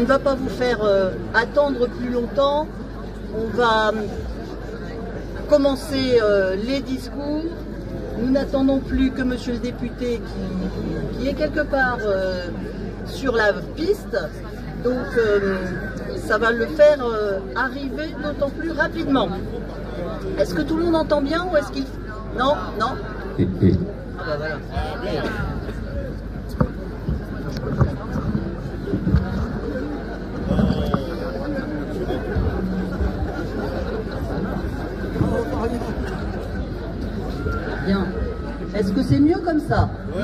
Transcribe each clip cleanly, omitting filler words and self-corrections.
ne va pas vous faire attendre plus longtemps. On va commencer les discours. Nous n'attendons plus que monsieur le député qui est quelque part sur la piste. Donc ça va le faire arriver d'autant plus rapidement. Est-ce que tout le monde entend bien ou est-ce qu'il... Non, non. Ah bah voilà. Bien. Est-ce que c'est mieux comme ça? Oui.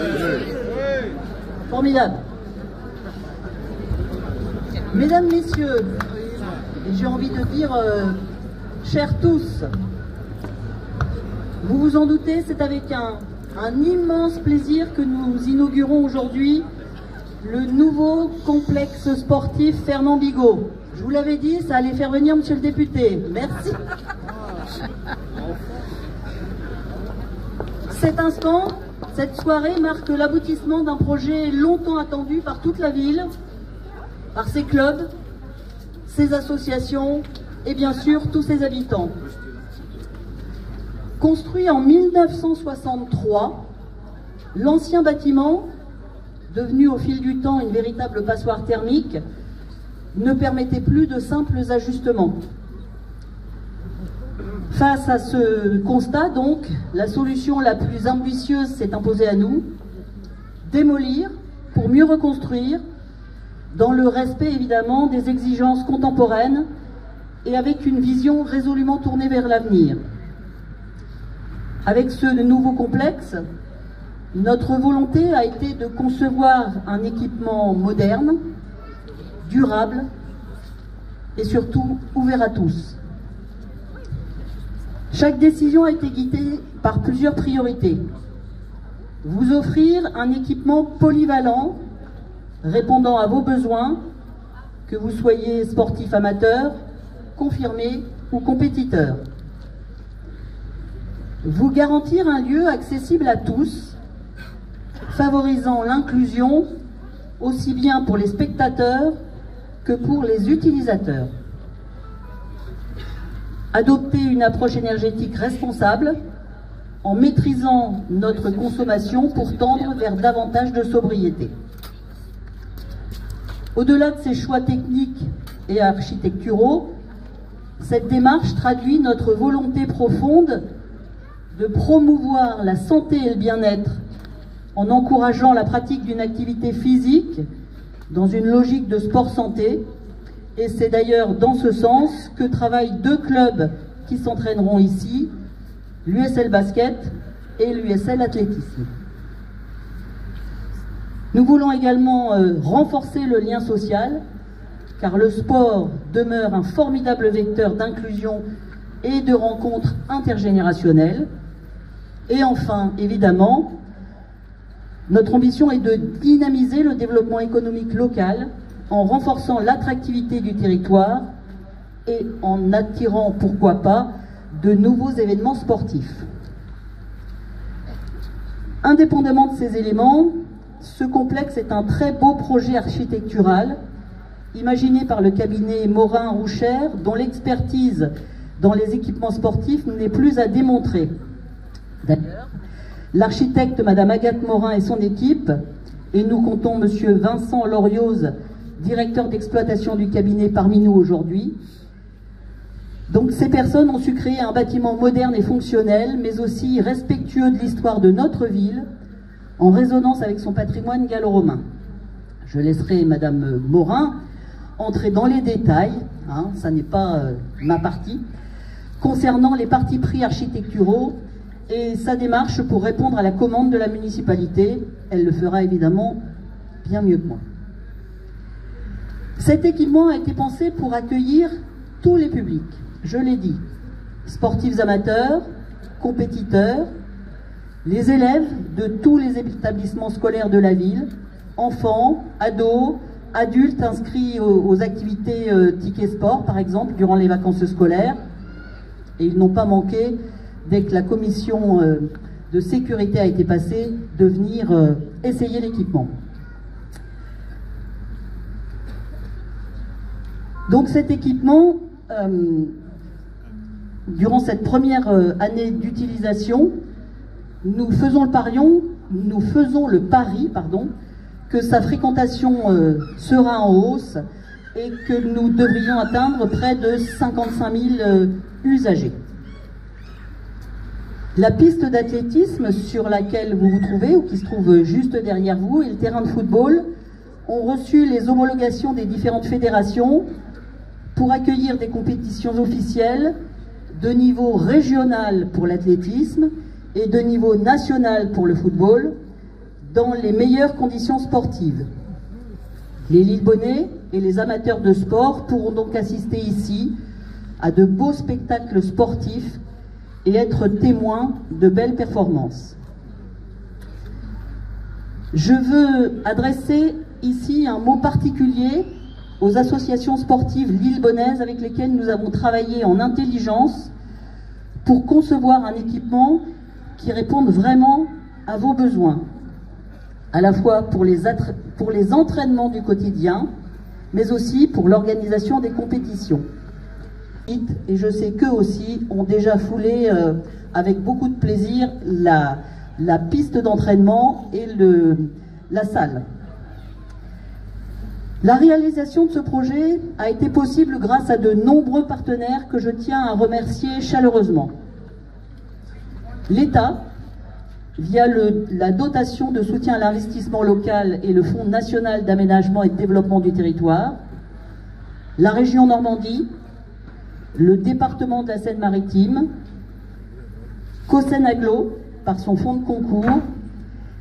Formidable. Mesdames, Messieurs, j'ai envie de dire, chers tous, vous vous en doutez, c'est avec un immense plaisir que nous inaugurons aujourd'hui le nouveau complexe sportif Fernand Bigot. Je vous l'avais dit, ça allait faire venir monsieur le député. Merci. Cet instant, cette soirée marque l'aboutissement d'un projet longtemps attendu par toute la ville, par ses clubs, ses associations et bien sûr tous ses habitants. Construit en 1963, l'ancien bâtiment, devenu au fil du temps une véritable passoire thermique, ne permettait plus de simples ajustements. Face à ce constat, donc, la solution la plus ambitieuse s'est imposée à nous: démolir pour mieux reconstruire, dans le respect évidemment des exigences contemporaines et avec une vision résolument tournée vers l'avenir. Avec ce nouveau complexe, notre volonté a été de concevoir un équipement moderne, durable et surtout ouvert à tous. Chaque décision a été guidée par plusieurs priorités. Vous offrir un équipement polyvalent, répondant à vos besoins, que vous soyez sportif amateur, confirmé ou compétiteur. Vous garantir un lieu accessible à tous, favorisant l'inclusion aussi bien pour les spectateurs que pour les utilisateurs. Adopter une approche énergétique responsable en maîtrisant notre consommation pour tendre vers davantage de sobriété. Au-delà de ces choix techniques et architecturaux, cette démarche traduit notre volonté profonde de promouvoir la santé et le bien-être en encourageant la pratique d'une activité physique dans une logique de sport-santé. Et c'est d'ailleurs dans ce sens que travaillent deux clubs qui s'entraîneront ici, l'USL Basket et l'USL Athlétisme. Nous voulons également renforcer le lien social, car le sport demeure un formidable vecteur d'inclusion et de rencontres intergénérationnelles. Et enfin, évidemment, notre ambition est de dynamiser le développement économique local en renforçant l'attractivité du territoire et en attirant, pourquoi pas, de nouveaux événements sportifs. Indépendamment de ces éléments, ce complexe est un très beau projet architectural imaginé par le cabinet Morin-Rouchère, dont l'expertise dans les équipements sportifs n'est plus à démontrer. D'ailleurs, l'architecte Madame Agathe Morin et son équipe, et nous comptons Monsieur Vincent Lorioz, directeur d'exploitation du cabinet parmi nous aujourd'hui. Donc ces personnes ont su créer un bâtiment moderne et fonctionnel, mais aussi respectueux de l'histoire de notre ville, en résonance avec son patrimoine gallo-romain. Je laisserai Madame Morin entrer dans les détails, ça n'est pas ma partie, concernant les partis pris architecturaux et sa démarche pour répondre à la commande de la municipalité. Elle le fera évidemment bien mieux que moi. Cet équipement a été pensé pour accueillir tous les publics, je l'ai dit, sportifs amateurs, compétiteurs, les élèves de tous les établissements scolaires de la ville, enfants, ados, adultes inscrits aux activités ticket sport, par exemple, durant les vacances scolaires. Et ils n'ont pas manqué, dès que la commission de sécurité a été passée, de venir essayer l'équipement. Donc cet équipement, durant cette première année d'utilisation, nous faisons le pari que sa fréquentation sera en hausse et que nous devrions atteindre près de 55 000 usagers. La piste d'athlétisme sur laquelle vous vous trouvez, ou qui se trouve juste derrière vous, et le terrain de football ont reçu les homologations des différentes fédérations pour accueillir des compétitions officielles de niveau régional pour l'athlétisme et de niveau national pour le football, dans les meilleures conditions sportives. Les Lillebonnais et les amateurs de sport pourront donc assister ici à de beaux spectacles sportifs et être témoins de belles performances. Je veux adresser ici un mot particulier aux associations sportives lillebonnaises avec lesquelles nous avons travaillé en intelligence pour concevoir un équipement qui réponde vraiment à vos besoins, à la fois pour les entraînements du quotidien, mais aussi pour l'organisation des compétitions. Et je sais qu'eux aussi ont déjà foulé avec beaucoup de plaisir la piste d'entraînement et la salle. La réalisation de ce projet a été possible grâce à de nombreux partenaires que je tiens à remercier chaleureusement. L'État, via la dotation de soutien à l'investissement local et le Fonds national d'aménagement et de développement du territoire, la région Normandie, le département de la Seine-Maritime, Cossenaglo par son fonds de concours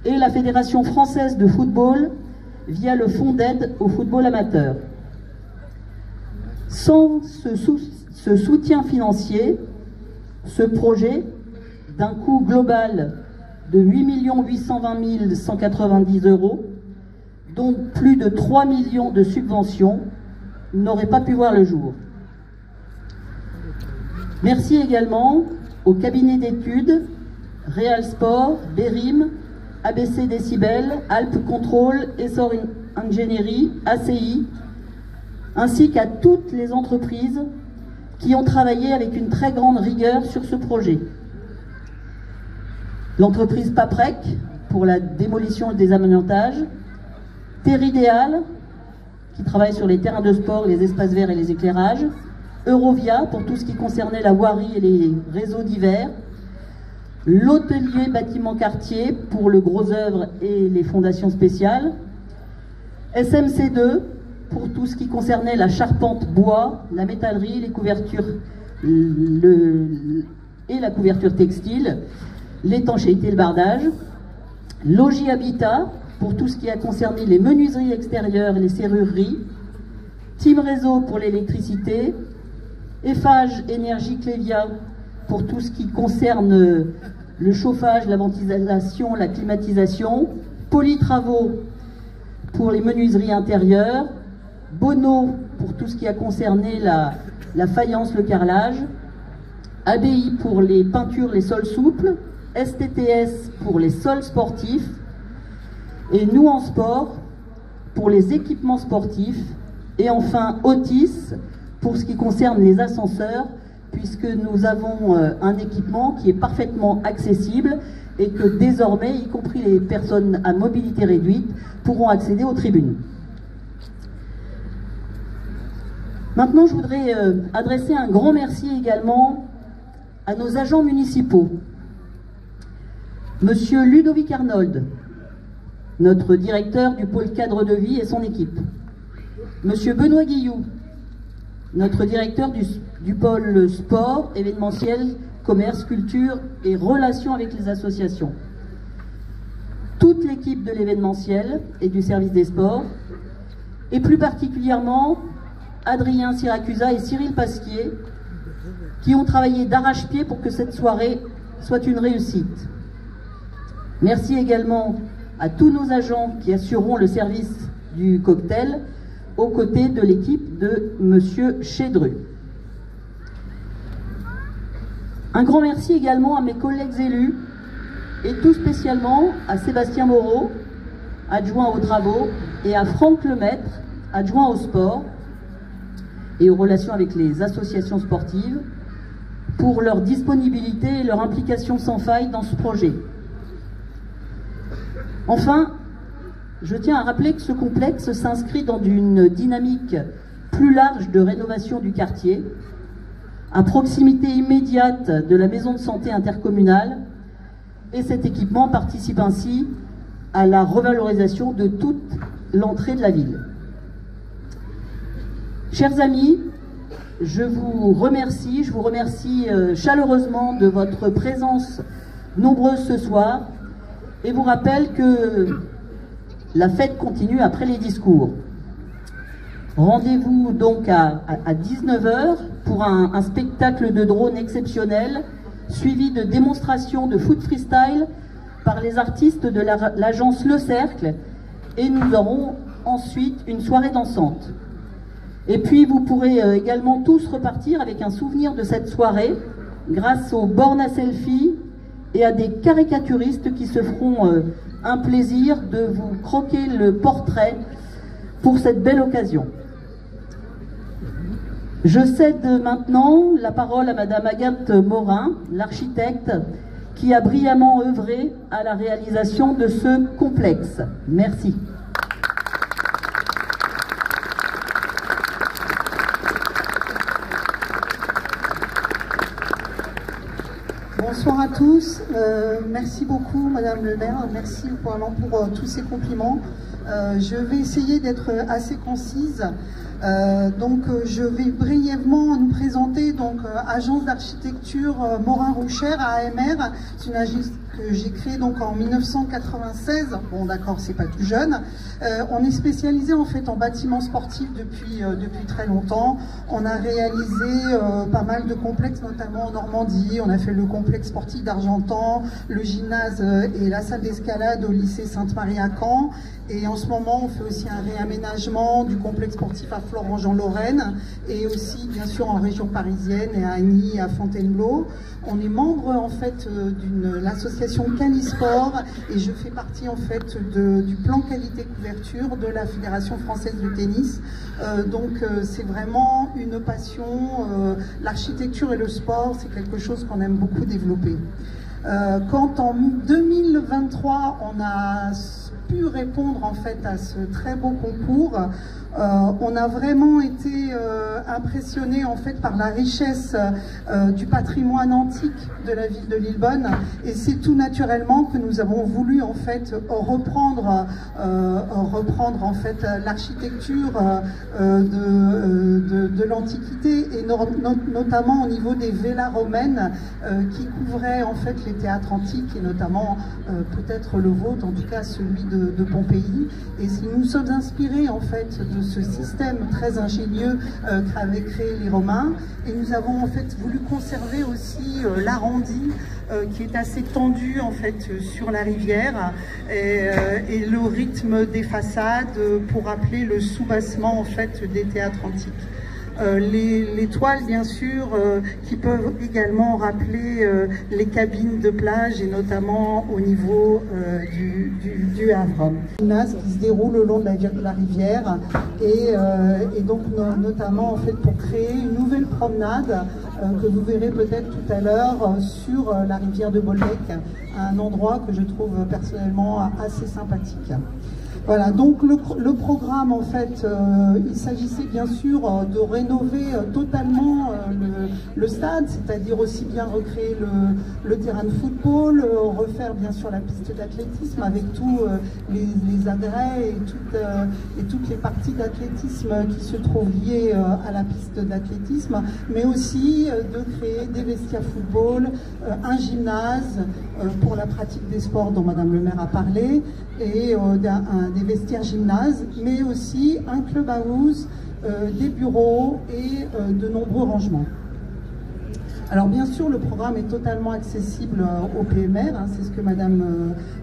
et la Fédération française de football via le fonds d'aide au football amateur. Sans ce soutien financier, ce projet, d'un coût global de 8 820 190 €, dont plus de 3 millions de subventions, n'aurait pas pu voir le jour. Merci également au cabinet d'études Real Sport, Bérim, ABC Décibel, Alpes Control, Essor Ingénierie, ACI, ainsi qu'à toutes les entreprises qui ont travaillé avec une très grande rigueur sur ce projet. L'entreprise Paprec pour la démolition et le désaménagement, Terridéal qui travaille sur les terrains de sport, les espaces verts et les éclairages, Eurovia pour tout ce qui concernait la voirie et les réseaux divers, l'hôtelier bâtiment quartier pour le gros œuvre et les fondations spéciales, SMC2 pour tout ce qui concernait la charpente bois, la métallerie, les couvertures et la couverture textile, l'étanchéité et le bardage, Logis Habitat pour tout ce qui a concerné les menuiseries extérieures et les serrureries, Team Réseau pour l'électricité, Eiffage Énergie Clévia pour tout ce qui concerne le chauffage, la ventilation, la climatisation, Polytravaux pour les menuiseries intérieures, Bono pour tout ce qui a concerné la faïence, le carrelage, ABI pour les peintures, les sols souples, STTS pour les sols sportifs, et nous en sport pour les équipements sportifs, et enfin Otis pour ce qui concerne les ascenseurs, puisque nous avons un équipement qui est parfaitement accessible et que désormais, y compris les personnes à mobilité réduite, pourront accéder aux tribunes. Maintenant, je voudrais adresser un grand merci également à nos agents municipaux. Monsieur Ludovic Arnold, notre directeur du pôle cadre de vie et son équipe. Monsieur Benoît Guillou, notre directeur du pôle sport, événementiel, commerce, culture et relations avec les associations. Toute l'équipe de l'événementiel et du service des sports, et plus particulièrement Adrien Siracusa et Cyril Pasquier, qui ont travaillé d'arrache-pied pour que cette soirée soit une réussite. Merci également à tous nos agents qui assureront le service du cocktail aux côtés de l'équipe de Monsieur Chédru. Un grand merci également à mes collègues élus et tout spécialement à Sébastien Moreau, adjoint aux travaux, et à Franck Lemaître, adjoint au sport, et aux relations avec les associations sportives pour leur disponibilité et leur implication sans faille dans ce projet. Enfin, je tiens à rappeler que ce complexe s'inscrit dans une dynamique plus large de rénovation du quartier, à proximité immédiate de la maison de santé intercommunale, et cet équipement participe ainsi à la revalorisation de toute l'entrée de la ville. Chers amis, je vous remercie chaleureusement de votre présence nombreuse ce soir et vous rappelle que la fête continue après les discours. Rendez-vous donc à 19 h pour un spectacle de drone exceptionnel, suivi de démonstrations de foot freestyle par les artistes de l'agence Le Cercle, et nous aurons ensuite une soirée dansante. Et puis vous pourrez également tous repartir avec un souvenir de cette soirée grâce aux bornes à selfie et à des caricaturistes qui se feront un plaisir de vous croquer le portrait pour cette belle occasion. Je cède maintenant la parole à Madame Agathe Morin, l'architecte, qui a brillamment œuvré à la réalisation de ce complexe. Merci. Bonsoir à tous, merci beaucoup Madame le maire, merci vraiment pour tous ces compliments. Je vais essayer d'être assez concise. Je vais brièvement nous présenter agence d'architecture Morin-Rouchère, AMR. C'est une agence que j'ai créée en 1996. Bon d'accord, c'est pas tout jeune. On est spécialisé en fait en bâtiments sportifs depuis très longtemps. On a réalisé pas mal de complexes, notamment en Normandie. On a fait le complexe sportif d'Argentan, le gymnase et la salle d'escalade au lycée Sainte-Marie à Caen. Et en ce moment, on fait aussi un réaménagement du complexe sportif à Florange-en-Lorraine et aussi, bien sûr, en région parisienne et à Agny et à Fontainebleau. On est membre, en fait, de l'association Canisport et je fais partie, en fait, du plan qualité couverture de la Fédération française de tennis. C'est vraiment une passion. L'architecture et le sport, c'est quelque chose qu'on aime beaucoup développer. Quand en 2023, on a pu répondre en fait à ce très beau concours, on a vraiment été impressionné en fait par la richesse du patrimoine antique de la ville de Lillebonne, et c'est tout naturellement que nous avons voulu en fait reprendre en fait l'architecture de l'Antiquité, et notamment au niveau des villas romaines qui couvraient en fait les théâtres antiques, et notamment peut-être le vôtre, en tout cas celui de Pompéi. Et si nous sommes inspirés en fait de ce système très ingénieux qu'avaient créé les Romains, et nous avons en fait voulu conserver aussi l'arrondi qui est assez tendu en fait sur la rivière, et le rythme des façades pour rappeler le soubassement en fait des théâtres antiques. Les toiles bien sûr qui peuvent également rappeler les cabines de plage, et notamment au niveau du Havre. Gymnase qui se déroule le long de la rivière, et donc notamment en fait pour créer une nouvelle promenade que vous verrez peut-être tout à l'heure sur la rivière de Bolbec, un endroit que je trouve personnellement assez sympathique. Voilà, donc le programme, en fait, il s'agissait bien sûr de rénover totalement le stade, c'est-à-dire aussi bien recréer le terrain de football, refaire bien sûr la piste d'athlétisme avec tous les agrès et toutes les parties d'athlétisme qui se trouvent liées à la piste d'athlétisme, mais aussi de créer des vestiaires football, un gymnase pour la pratique des sports dont Madame le maire a parlé, et des vestiaires gymnase, mais aussi un club house, des bureaux et de nombreux rangements. Alors bien sûr, le programme est totalement accessible au PMR, hein, c'est ce que Madame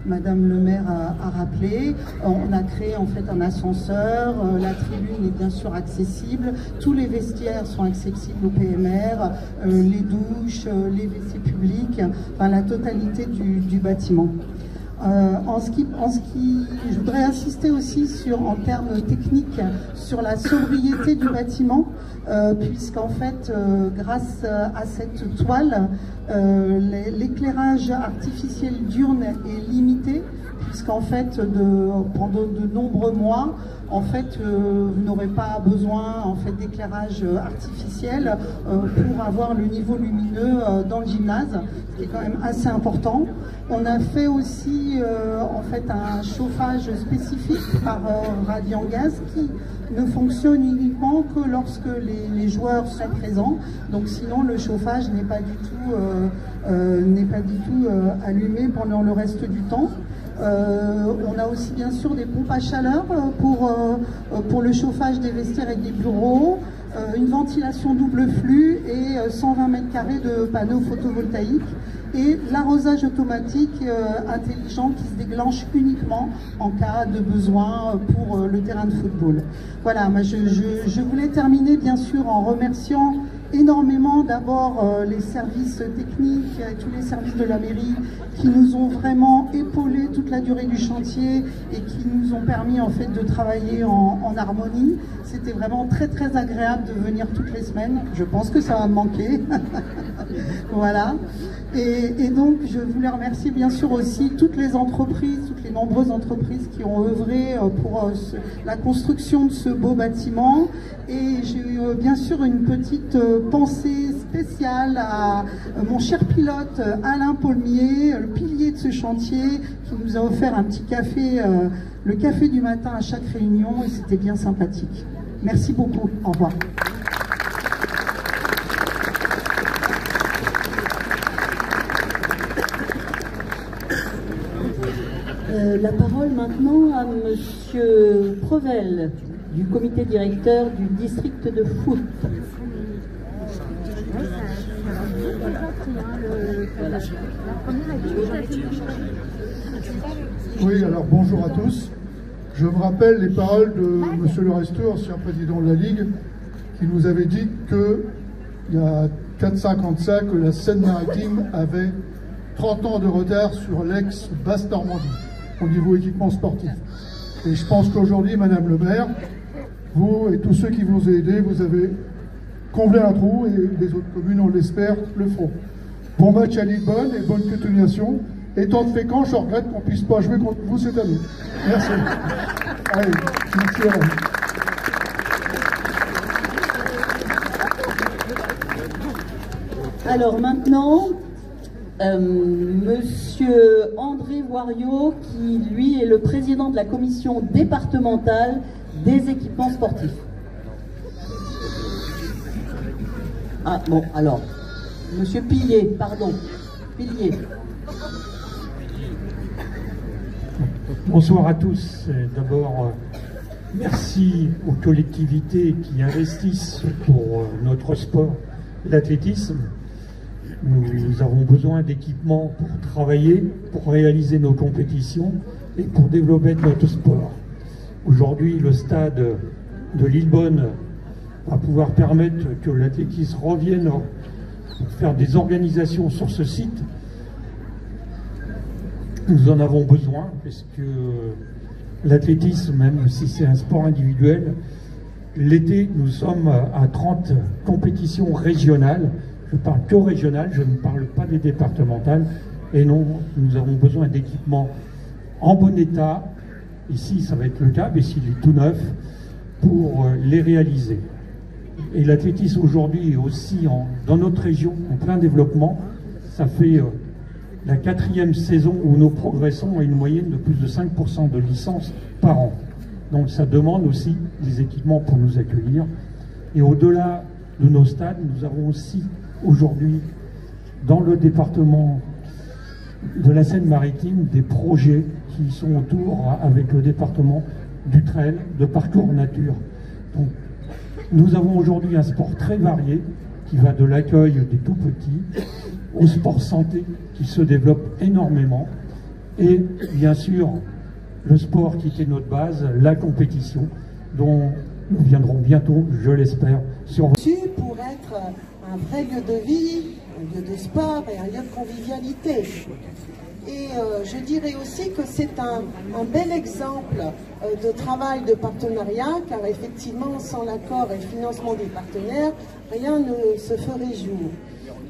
le maire a rappelé. On a créé en fait un ascenseur, la tribune est bien sûr accessible, tous les vestiaires sont accessibles au PMR, les douches, les WC publics, enfin la totalité du bâtiment. Je voudrais insister aussi en termes techniques sur la sobriété du bâtiment, puisqu'en fait, grâce à cette toile, l'éclairage artificiel diurne est limité, puisqu'en fait, pendant de nombreux mois, en fait, vous n'aurez pas besoin d'éclairage artificiel pour avoir le niveau lumineux dans le gymnase, ce qui est quand même assez important. On a fait aussi un chauffage spécifique par radiant gaz qui ne fonctionne uniquement que lorsque les joueurs sont présents. Donc sinon le chauffage n'est pas du tout allumé pendant le reste du temps. On a aussi bien sûr des pompes à chaleur pour le chauffage des vestiaires et des bureaux, une ventilation double flux et 120 mètres carrés de panneaux photovoltaïques et l'arrosage automatique intelligent qui se déclenche uniquement en cas de besoin pour le terrain de football. Voilà, je voulais terminer bien sûr en remerciant énormément d'abord les services techniques, tous les services de la mairie qui nous ont vraiment épaulés toute la durée du chantier et qui nous ont permis en fait de travailler en harmonie. C'était vraiment très très agréable de venir toutes les semaines. Je pense que ça va me manquer. Voilà. Et donc je voulais remercier bien sûr aussi toutes les nombreuses entreprises qui ont œuvré pour la construction de ce beau bâtiment. Et j'ai eu bien sûr une petite pensée spéciale à mon cher pilote Alain Paulmier, le pilier de ce chantier, qui nous a offert un petit café, le café du matin à chaque réunion, et c'était bien sympathique. Merci beaucoup. Au revoir. La parole maintenant à Monsieur Prevel, du comité directeur du district de foot. Oui, alors bonjour à tous. Je me rappelle les paroles de Monsieur Le Resteux, ancien président de la Ligue, qui nous avait dit qu'il y a 4-5 ans de ça, que la Seine-Maritime avait 30 ans de retard sur l'ex-Basse-Normandie au niveau équipement sportif. Et je pense qu'aujourd'hui, Madame le maire, vous et tous ceux qui vous ont aidé, vous avez comblé un trou et les autres communes, on l'espère, le feront. Bon match à Lisbonne et bonne continuation. Étant de Fécamp, je regrette qu'on ne puisse pas jouer contre vous cette année. Merci. Allez, merci à vous. Alors maintenant, Monsieur André Voiriot, qui lui est le président de la commission départementale des équipements sportifs. Ah bon, alors, Monsieur Pillier, pardon, Pillier. Bonsoir à tous. D'abord, merci aux collectivités qui investissent pour notre sport, l'athlétisme. Nous avons besoin d'équipements pour travailler, pour réaliser nos compétitions et pour développer notre sport. Aujourd'hui, le stade de Lillebonne va pouvoir permettre que l'athlétisme revienne pour faire des organisations sur ce site. Nous en avons besoin, parce que l'athlétisme, même si c'est un sport individuel, l'été, nous sommes à 30 compétitions régionales. Je parle que régionales, je ne parle pas des départementales. Et non, nous avons besoin d'équipements en bon état. Ici, ça va être le cas, mais s'il est tout neuf, pour les réaliser. Et l'athlétisme aujourd'hui est aussi dans notre région en plein développement. Ça fait la 4e saison où nous progressons à une moyenne de plus de 5% de licences par an. Donc ça demande aussi des équipements pour nous accueillir. Et au-delà de nos stades, nous avons aussi aujourd'hui dans le département de la Seine-Maritime des projets qui sont autour avec le département du trail, de parcours nature. Donc, nous avons aujourd'hui un sport très varié qui va de l'accueil des tout petits au sport santé qui se développe énormément et bien sûr le sport qui était notre base, la compétition dont nous viendrons bientôt, je l'espère, sur pour être un vrai lieu de vie lieu de sport et un lieu de convivialité. Et je dirais aussi que c'est un bel exemple de travail de partenariat, car effectivement, sans l'accord et le financement des partenaires, rien ne se ferait jour.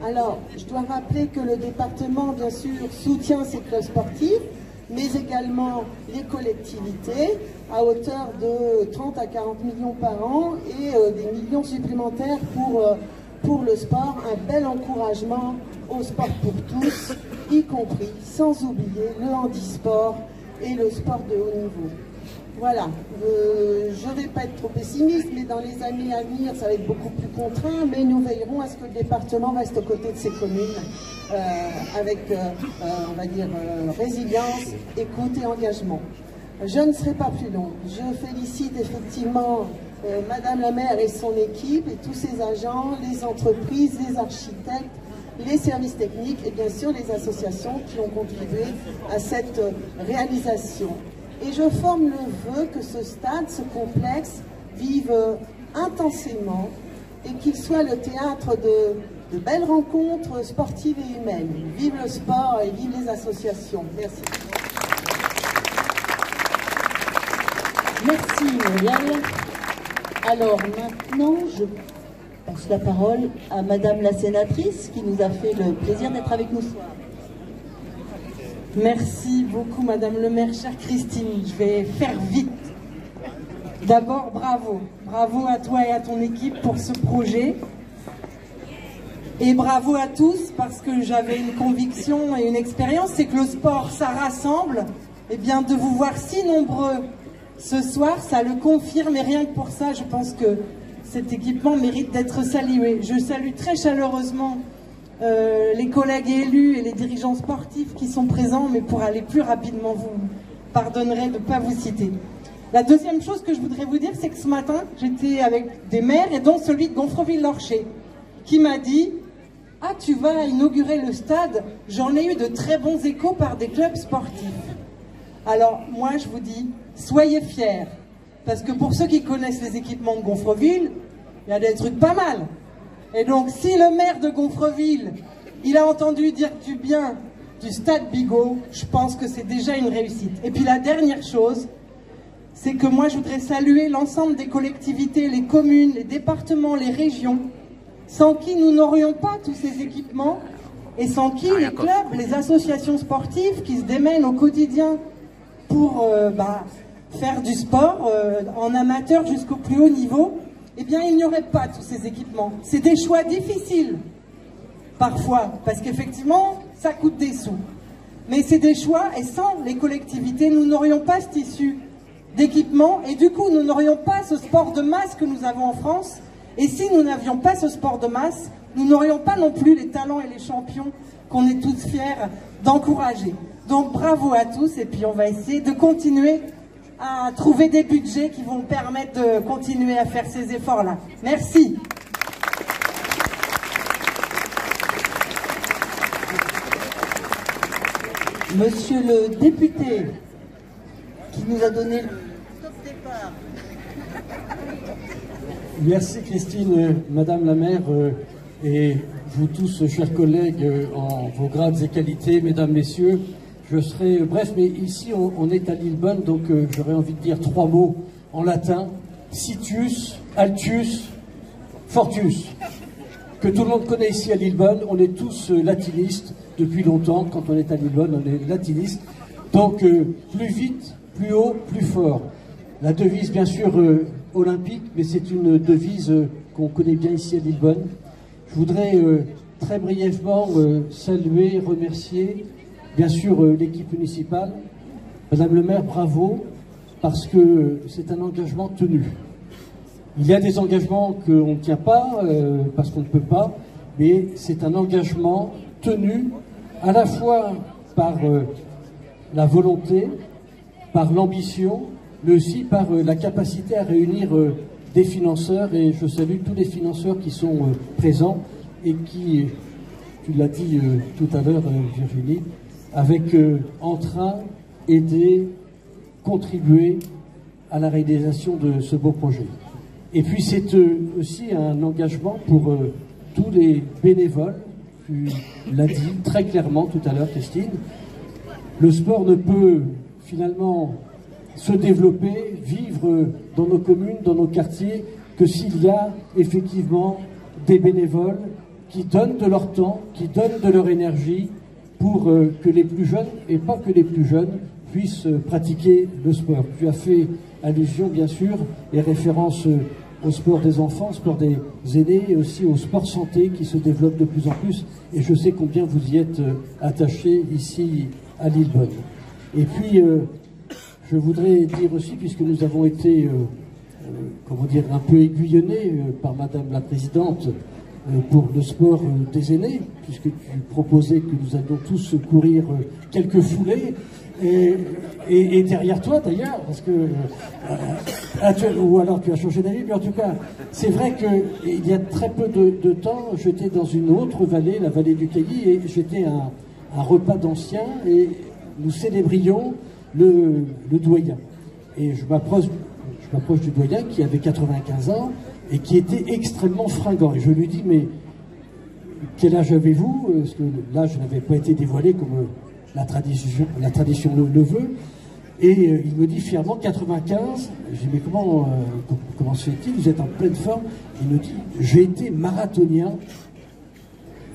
Alors, je dois rappeler que le département, bien sûr, soutient ces clubs sportifs, mais également les collectivités, à hauteur de 30 à 40 millions par an et des millions supplémentaires pour le sport. Un bel encouragement au sport pour tous, y compris, sans oublier, le handisport et le sport de haut niveau. Voilà, je ne vais pas être trop pessimiste, mais dans les années à venir, ça va être beaucoup plus contraint, mais nous veillerons à ce que le département reste aux côtés de ses communes, avec, on va dire, résilience, écoute et engagement. Je ne serai pas plus long. Je félicite effectivement Madame la maire et son équipe, et tous ses agents, les entreprises, les architectes, les services techniques et bien sûr les associations qui ont contribué à cette réalisation. Et je forme le vœu que ce stade, ce complexe, vive intensément et qu'il soit le théâtre de belles rencontres sportives et humaines. Vive le sport et vive les associations. Merci. Merci Muriel. Alors maintenant, je passe la parole à Madame la sénatrice qui nous a fait le plaisir d'être avec nous ce soir. Merci beaucoup Madame le maire, chère Christine. Je vais faire vite. D'abord, bravo. Bravo à toi et à ton équipe pour ce projet. Et bravo à tous, parce que j'avais une conviction et une expérience, c'est que le sport, ça rassemble. Et bien, de vous voir si nombreux ce soir, ça le confirme. Et rien que pour ça, je pense que cet équipement mérite d'être salué. Je salue très chaleureusement les collègues élus et les dirigeants sportifs qui sont présents, mais pour aller plus rapidement, vous pardonnerez de ne pas vous citer. La deuxième chose que je voudrais vous dire, c'est que ce matin, j'étais avec des maires, et dont celui de Gonfreville-Lorcher, qui m'a dit « Ah, tu vas inaugurer le stade, j'en ai eu de très bons échos par des clubs sportifs. » Alors, moi, je vous dis, soyez fiers, parce que pour ceux qui connaissent les équipements de Gonfreville, il y a des trucs pas mal. Et donc, si le maire de Gonfreville, il a entendu dire du bien du stade Bigot, je pense que c'est déjà une réussite. Et puis la dernière chose, c'est que moi, je voudrais saluer l'ensemble des collectivités, les communes, les départements, les régions, sans qui nous n'aurions pas tous ces équipements, et sans qui les clubs, les associations sportives qui se démènent au quotidien pour faire du sport en amateur jusqu'au plus haut niveau, eh bien, il n'y aurait pas tous ces équipements. C'est des choix difficiles, parfois, parce qu'effectivement, ça coûte des sous. Mais c'est des choix, et sans les collectivités, nous n'aurions pas ce tissu d'équipements, et du coup, nous n'aurions pas ce sport de masse que nous avons en France. Et si nous n'avions pas ce sport de masse, nous n'aurions pas non plus les talents et les champions qu'on est tous fiers d'encourager. Donc, bravo à tous, et puis on va essayer de continuer à trouver des budgets qui vont permettre de continuer à faire ces efforts-là. Merci. Monsieur le député qui nous a donné le top départ. Merci Christine, Madame la maire, et vous tous, chers collègues, en vos grades et qualités, Mesdames, Messieurs. Je serai bref, mais ici on est à Lillebonne, donc j'aurais envie de dire 3 mots en latin: Citius, Altius, Fortius. Que tout le monde connaît ici à Lillebonne, on est tous latinistes depuis longtemps. Quand on est à Lillebonne, on est latinistes. Donc plus vite, plus haut, plus fort. La devise, bien sûr, olympique, mais c'est une devise qu'on connaît bien ici à Lillebonne. Je voudrais très brièvement saluer, remercier bien sûr l'équipe municipale. Madame le maire, bravo, parce que c'est un engagement tenu. Il y a des engagements qu'on ne tient pas, parce qu'on ne peut pas, mais c'est un engagement tenu à la fois par la volonté, par l'ambition, mais aussi par la capacité à réunir des financeurs, et je salue tous les financeurs qui sont présents et qui, tu l'as dit tout à l'heure Virginie, avec entrain, aider, contribuer à la réalisation de ce beau projet. Et puis c'est aussi un engagement pour tous les bénévoles tu l'as dit très clairement tout à l'heure, Christine. Le sport ne peut finalement se développer, vivre dans nos communes, dans nos quartiers, que s'il y a effectivement des bénévoles qui donnent de leur temps, qui donnent de leur énergie pour que les plus jeunes, et pas que les plus jeunes, puissent pratiquer le sport. Tu as fait allusion, bien sûr, et référence au sport des enfants, au sport des aînés, et aussi au sport santé qui se développe de plus en plus. Et je sais combien vous y êtes attachés ici à Lillebonne. Et puis, je voudrais dire aussi, puisque nous avons été, comment dire, un peu aiguillonnés par Madame la Présidente pour le sport des aînés, puisque tu proposais que nous allions tous courir quelques foulées, et derrière toi d'ailleurs, parce que ou alors tu as changé d'avis, mais en tout cas, c'est vrai qu'il y a très peu de temps, j'étais dans une autre vallée, la vallée du Cailly, et j'étais à un repas d'anciens, et nous célébrions le doyen. Et je m'approche du doyen qui avait 95 ans et qui était extrêmement fringant. Et je lui dis, mais quel âge avez-vous? Parce que l'âge n'avait pas été dévoilé comme la tradition le veut. Et il me dit fièrement 95. Je dis, mais comment se fait-il? Vous êtes en pleine forme. Il me dit, j'ai été marathonien.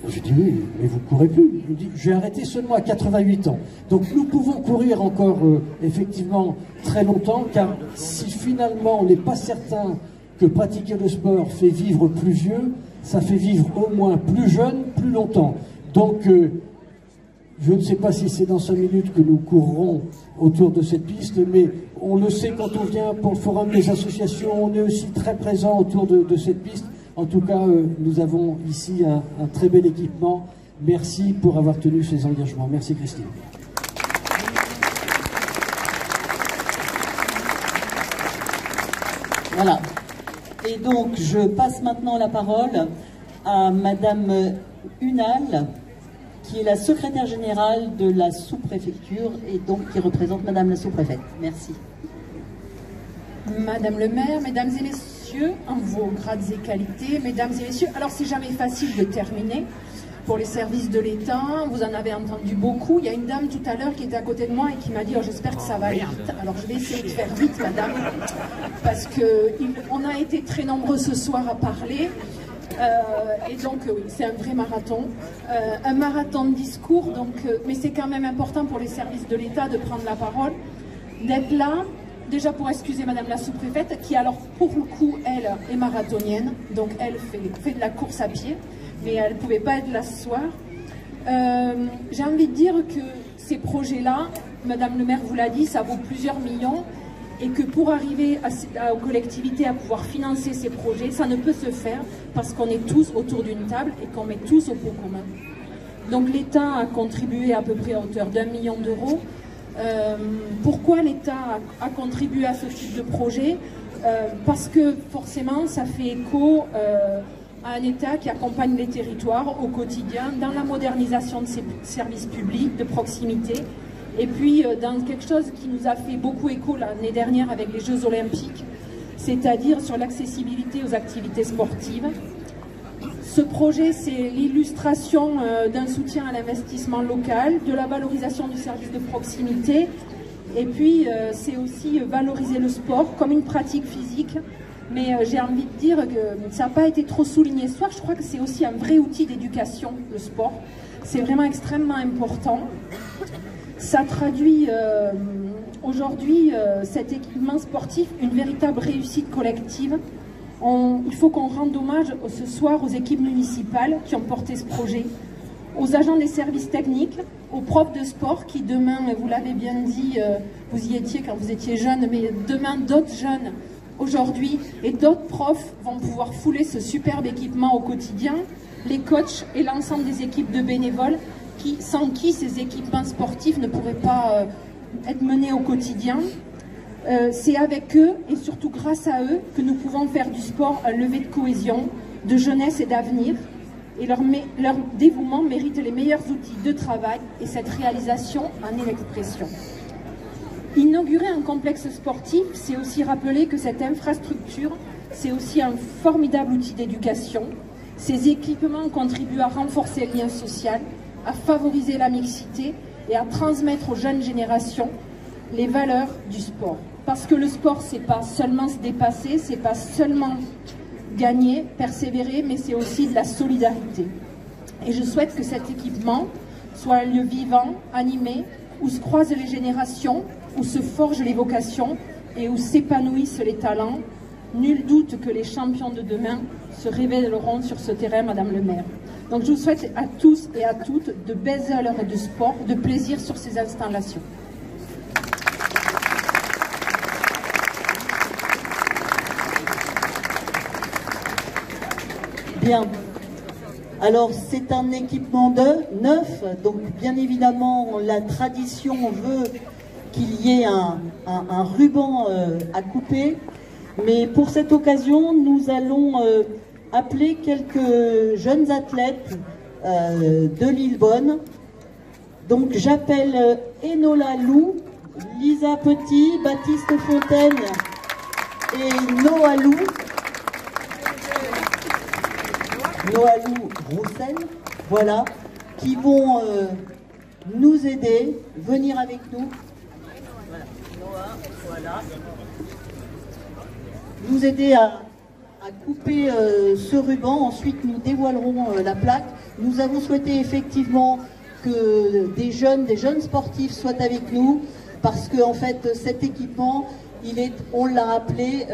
Je dis, oui, mais vous ne courez plus. Il me dit, j'ai arrêté seulement à 88 ans. Donc nous pouvons courir encore effectivement très longtemps, car si finalement on n'est pas certain que pratiquer le sport fait vivre plus vieux, ça fait vivre au moins plus jeune, plus longtemps. Donc je ne sais pas si c'est dans 5 minutes que nous courrons autour de cette piste, mais on le sait quand on vient pour le forum des associations, on est aussi très présent autour de cette piste. En tout cas, nous avons ici un très bel équipement. Merci pour avoir tenu ces engagements. Merci Christine. Voilà. Et donc, je passe maintenant la parole à Madame Hunal, qui est la secrétaire générale de la sous-préfecture et donc qui représente Madame la sous-préfète. Merci. Madame le maire, mesdames et messieurs, en vos grades et qualités, mesdames et messieurs, alors c'est jamais facile de terminer pour les services de l'État, vous en avez entendu beaucoup. Il y a une dame tout à l'heure qui était à côté de moi et qui m'a dit oh, j'espère que ça va aller vite. Alors je vais essayer de faire vite, madame, parce qu'on a été très nombreux ce soir à parler. Et donc oui, c'est un vrai marathon, un marathon de discours, donc, mais c'est quand même important pour les services de l'État de prendre la parole, d'être là. Déjà pour excuser Madame la sous-préfète, qui alors pour le coup, elle est marathonienne, donc elle fait de la course à pied, mais elle ne pouvait pas être là ce soir. J'ai envie de dire que ces projets-là, Madame le maire vous l'a dit, ça vaut plusieurs millions, et que pour arriver aux collectivités à pouvoir financer ces projets, ça ne peut se faire parce qu'on est tous autour d'une table et qu'on met tous au pot commun. Donc l'État a contribué à peu près à hauteur d'1 million d'euros. Pourquoi l'État a contribué à ce type de projet? Parce que forcément ça fait écho à un État qui accompagne les territoires au quotidien dans la modernisation de ses services publics de proximité et puis dans quelque chose qui nous a fait beaucoup écho l'année dernière avec les Jeux Olympiques, c'est-à-dire sur l'accessibilité aux activités sportives. Ce projet, c'est l'illustration d'un soutien à l'investissement local, de la valorisation du service de proximité, et puis c'est aussi valoriser le sport comme une pratique physique. Mais j'ai envie de dire que ça n'a pas été trop souligné ce soir, je crois que c'est aussi un vrai outil d'éducation, le sport. C'est vraiment extrêmement important. Ça traduit aujourd'hui cet équipement sportif, une véritable réussite collective. Il faut qu'on rende hommage ce soir aux équipes municipales qui ont porté ce projet, aux agents des services techniques, aux profs de sport qui demain, vous l'avez bien dit, vous y étiez quand vous étiez jeune, mais demain d'autres jeunes aujourd'hui et d'autres profs vont pouvoir fouler ce superbe équipement au quotidien, les coachs et l'ensemble des équipes de bénévoles sans qui ces équipements sportifs ne pourraient pas être menés au quotidien. C'est avec eux et surtout grâce à eux que nous pouvons faire du sport un levier de cohésion, de jeunesse et d'avenir. Et leur dévouement mérite les meilleurs outils de travail et cette réalisation en est l'expression. Inaugurer un complexe sportif, c'est aussi rappeler que cette infrastructure, c'est aussi un formidable outil d'éducation. Ces équipements contribuent à renforcer le lien social, à favoriser la mixité et à transmettre aux jeunes générations les valeurs du sport. Parce que le sport, c'est pas seulement se dépasser, c'est pas seulement gagner, persévérer, mais c'est aussi de la solidarité. Et je souhaite que cet équipement soit un lieu vivant, animé, où se croisent les générations, où se forgent les vocations et où s'épanouissent les talents. Nul doute que les champions de demain se révéleront sur ce terrain, Madame le maire. Donc je vous souhaite à tous et à toutes de belles heures de sport, de plaisir sur ces installations. Bien. Alors c'est un équipement neuf, donc bien évidemment la tradition veut qu'il y ait un ruban à couper, mais pour cette occasion nous allons appeler quelques jeunes athlètes de Lillebonne. Donc j'appelle Enola Lou, Lisa Petit, Baptiste Fontaine et Noah Lou. Noalou Roussel, voilà, qui vont nous aider, venir avec nous. Voilà, Noah, voilà. Nous aider à couper ce ruban. Ensuite, nous dévoilerons la plaque. Nous avons souhaité effectivement que des jeunes sportifs soient avec nous, parce que en fait, cet équipement, on l'a rappelé,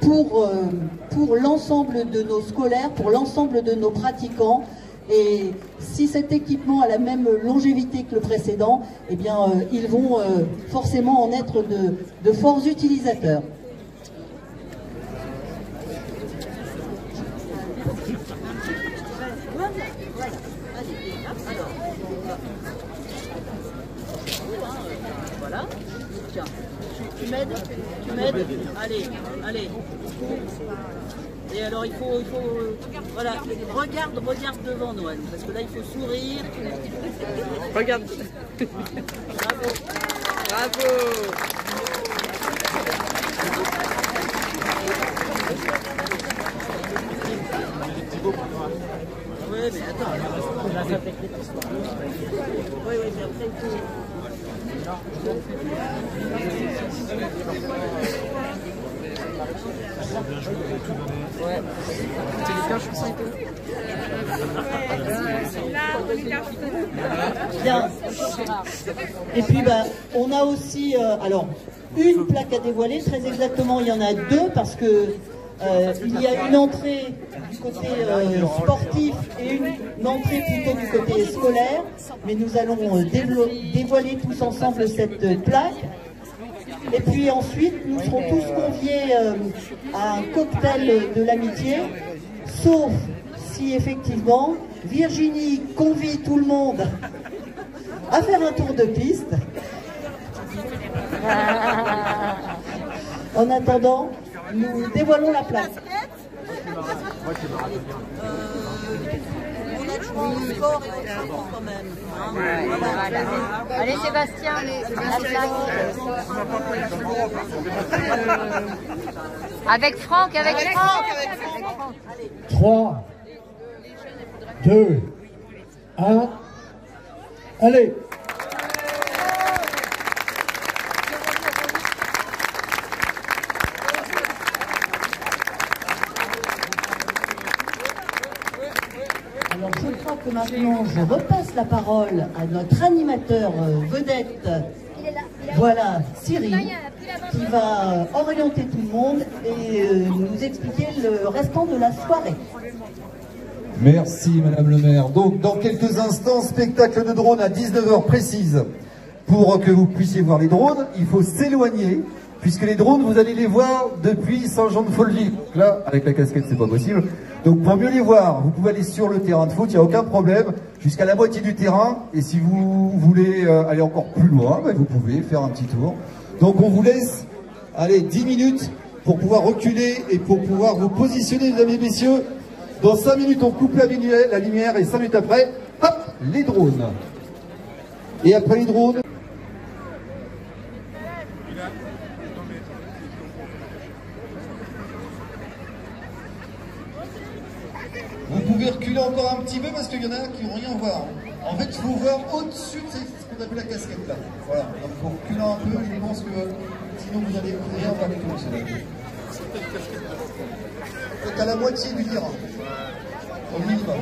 pour l'ensemble de nos scolaires, pour l'ensemble de nos pratiquants. Et si cet équipement a la même longévité que le précédent, eh bien, ils vont forcément en être de forts utilisateurs. Voilà. Tiens. Tu m'aides. Allez. Et alors il faut voilà, regarde devant Noël, parce que là il faut sourire. Regarde. Bravo. Oui, mais attends. Oui, mais après il faut... Bien. Et puis on a aussi alors une plaque à dévoiler, très exactement il y en a deux, parce que il y a une entrée du côté sportif et une entrée plutôt du côté scolaire, mais nous allons dévoiler tous ensemble cette plaque. Et puis ensuite, nous serons tous conviés à un cocktail de l'amitié, sauf si effectivement Virginie convie tout le monde à faire un tour de piste. En attendant, nous dévoilons la plaque. Sport quand même. Voilà. Allez Sébastien, avec Franck. 3, 2, 1, allez. Alors je crois que maintenant je repasse la parole à notre animateur vedette, voilà Cyril, qui va orienter tout le monde et nous expliquer le restant de la soirée. Merci Madame le maire. Donc dans quelques instants, spectacle de drone à 19h précise. Pour que vous puissiez voir les drones, il faut s'éloigner, puisque les drones, vous allez les voir depuis Saint-Jean-de-Folly. Donc là, avec la casquette, c'est pas possible. Donc pour mieux les voir, vous pouvez aller sur le terrain de foot, il n'y a aucun problème, jusqu'à la moitié du terrain. Et si vous voulez aller encore plus loin, vous pouvez faire un petit tour. Donc on vous laisse, allez, 10 minutes pour pouvoir reculer et pour pouvoir vous positionner, mesdames et messieurs. Dans 5 minutes, on coupe la lumière et 5 minutes après, hop, les drones. Et après les drones... petit peu parce qu'il y en a qui n'ont rien à voir. En fait, il faut voir au-dessus de ce qu'on appelle la casquette là. Voilà, donc en reculant un peu, je pense que sinon vous allez rien voir du tout. Donc à la moitié du tir, au minimum.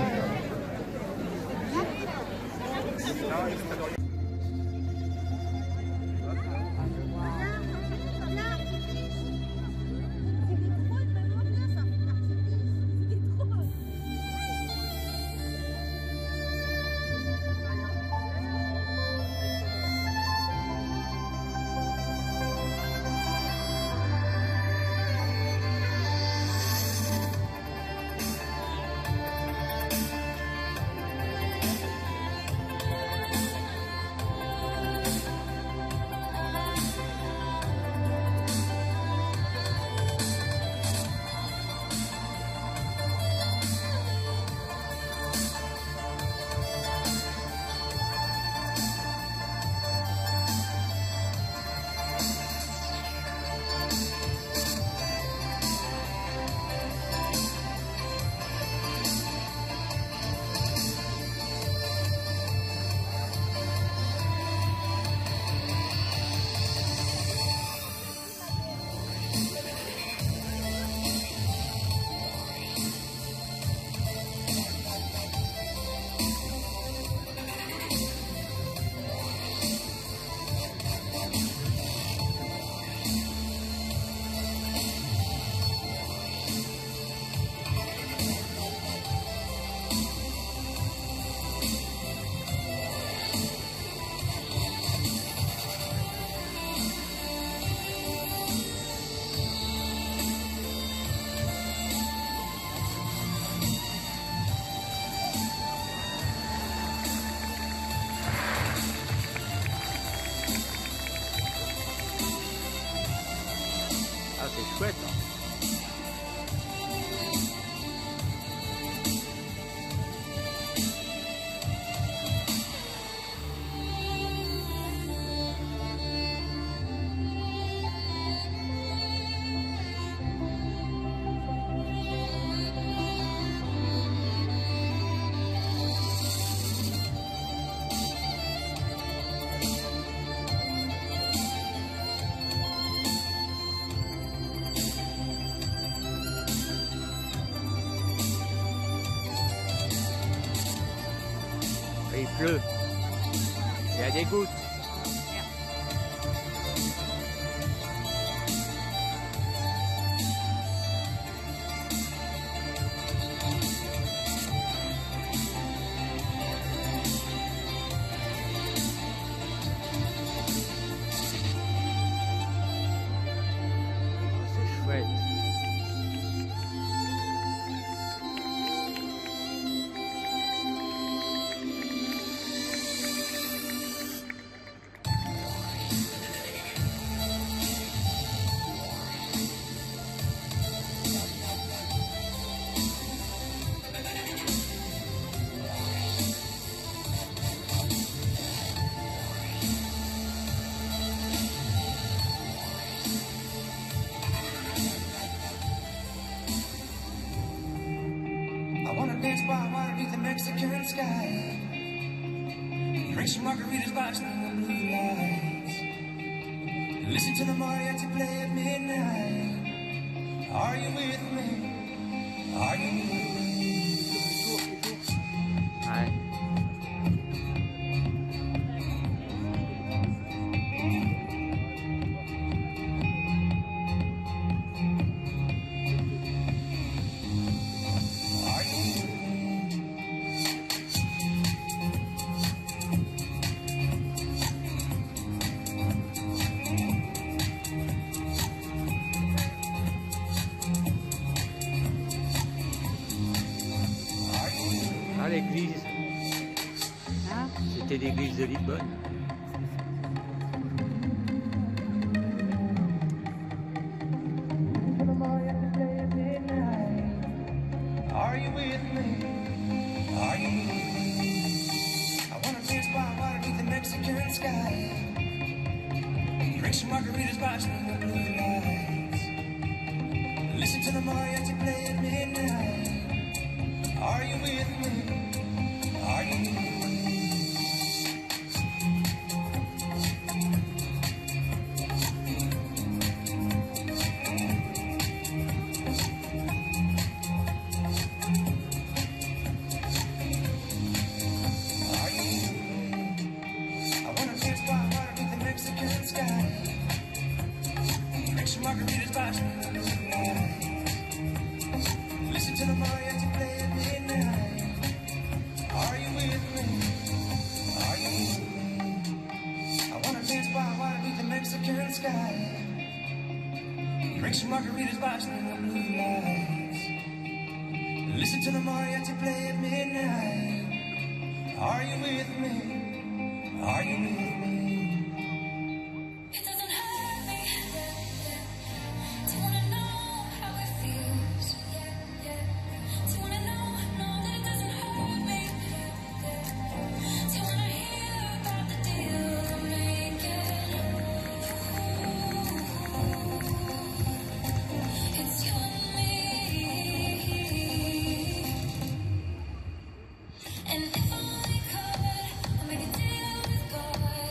C'est chouette, hein. Il pleut. Il y a des gouttes. C'est chouette. I wanna dance by water beneath the Mexican sky. Drink some margaritas watching the blue lights. Listen to the mariachi play at midnight. Are you with me? Are you with me? Ouais. Ah, l'église. C'était l'église de Lisbonne. Are you with me? Are you with me? I wanna dance by water beneath the Mexican sky. Drink some margaritas by the blue lights. Listen to the mariachi play at midnight. Are you with me? Are you with me? Margaritas by moonlight. Listen to the mariachi play at midnight. Are you with me? Are you with me? I wanna dance by water beneath the Mexican sky. Drink some margaritas by moonlight. Listen to the mariachi play at midnight. Are you with me? Are you with me? And if I could make a deal with God,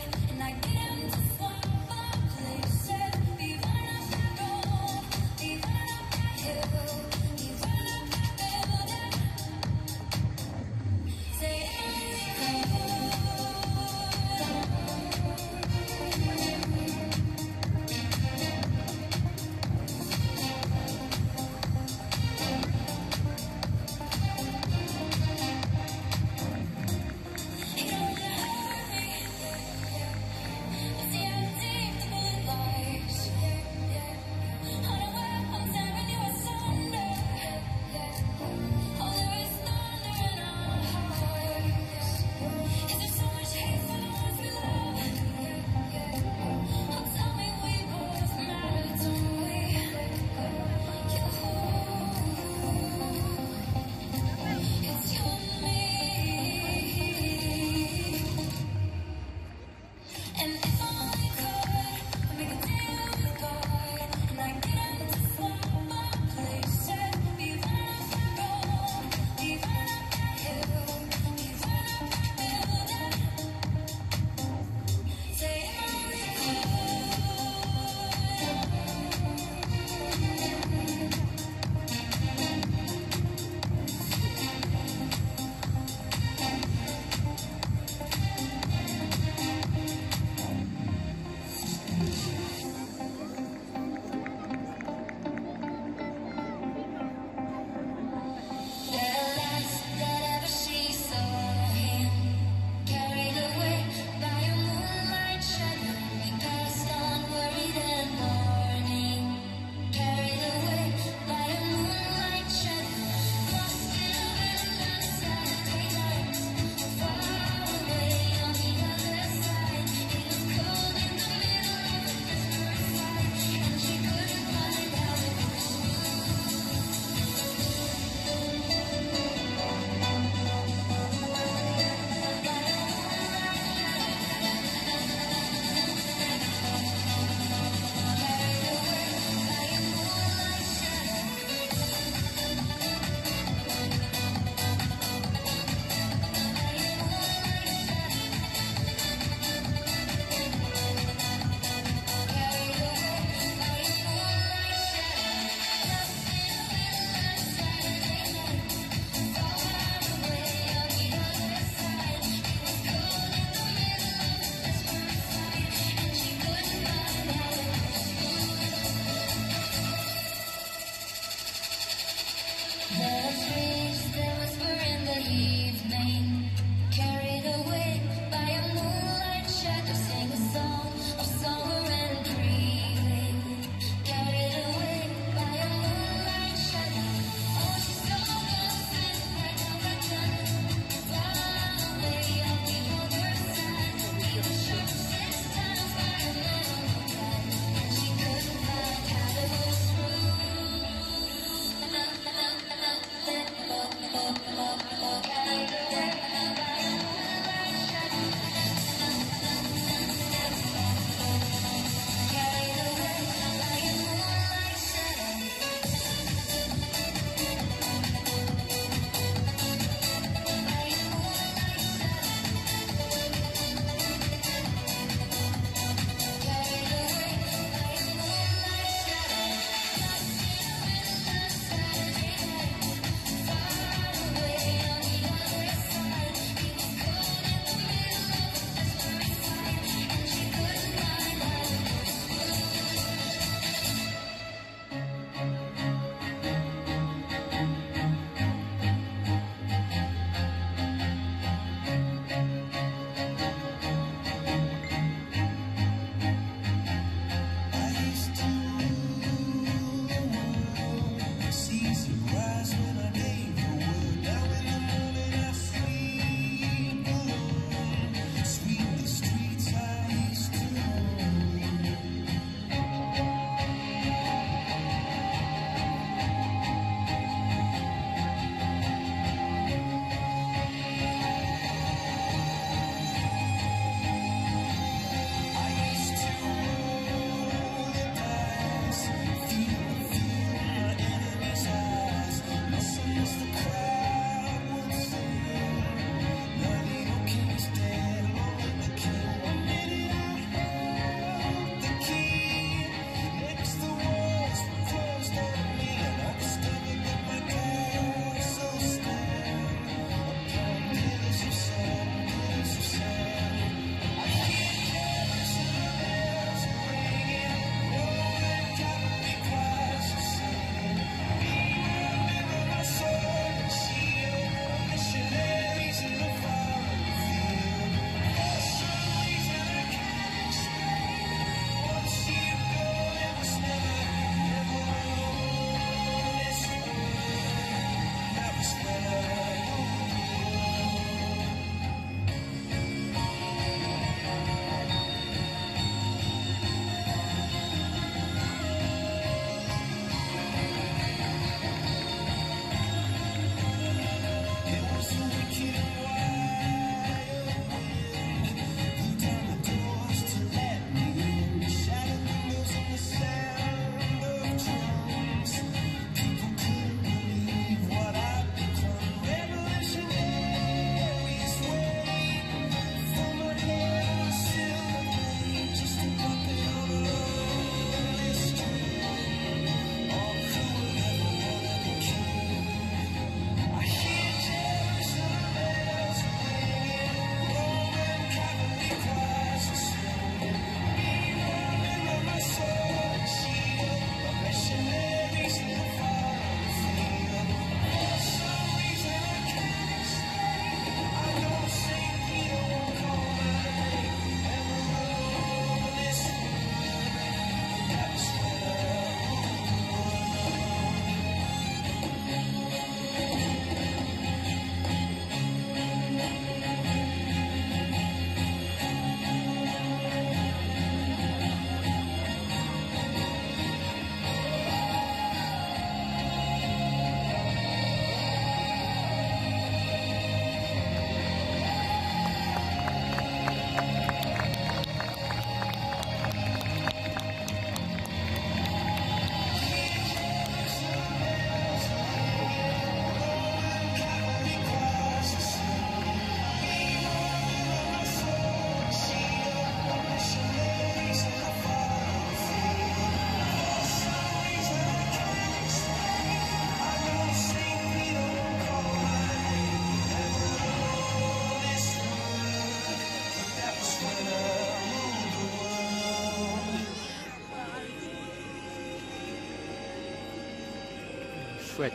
chouette.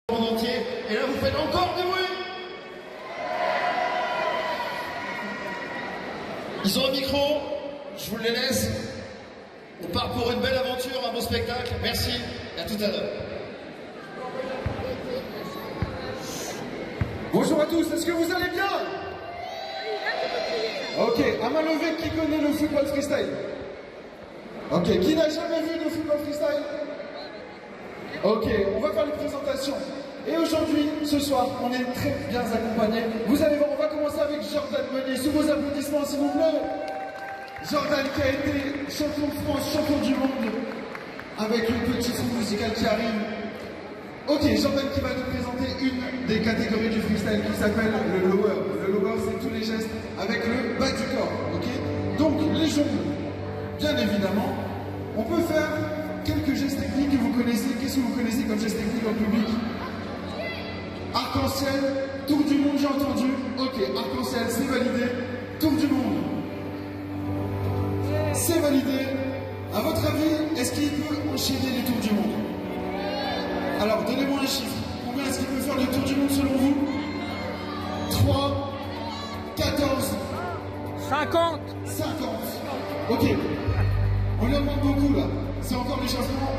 Entier. Et là, vous faites encore du bruit. Ils ont un micro, je vous les laisse. On part pour une belle aventure, un beau spectacle. Merci, et à tout à l'heure. Bonjour à tous, est-ce que vous allez bien? Ok, à main levée, qui connaît le football freestyle? Ok, qui n'a jamais vu de football freestyle? Ok, on va faire les présentations. Et aujourd'hui, ce soir, on est très bien accompagnés. Vous allez voir, on va commencer avec Jordan Meunier. Sous vos applaudissements, s'il vous plaît. Jordan qui a été champion de France, champion du monde, avec une petite son musicale qui arrive. Ok, Jordan qui va nous présenter une des catégories du freestyle qui s'appelle le lower. Le lower, c'est tous les gestes avec le bas du corps. Ok. Donc, les jongles, bien évidemment, on peut faire quelques gestes techniques que vous connaissez. Qu'est-ce que vous connaissez comme gestes techniques en public? Arc-en-ciel, tour du monde, j'ai entendu. Ok, arc-en-ciel, c'est validé. Tour du monde. C'est validé. À votre avis, est-ce qu'il peut enchaîner les tours du monde? Alors, donnez-moi un chiffre. Combien est-ce qu'il peut faire le tour du monde selon vous? 3, 14, 50. 50. Ok. On lui en demande beaucoup là. C'est encore l'échauffement.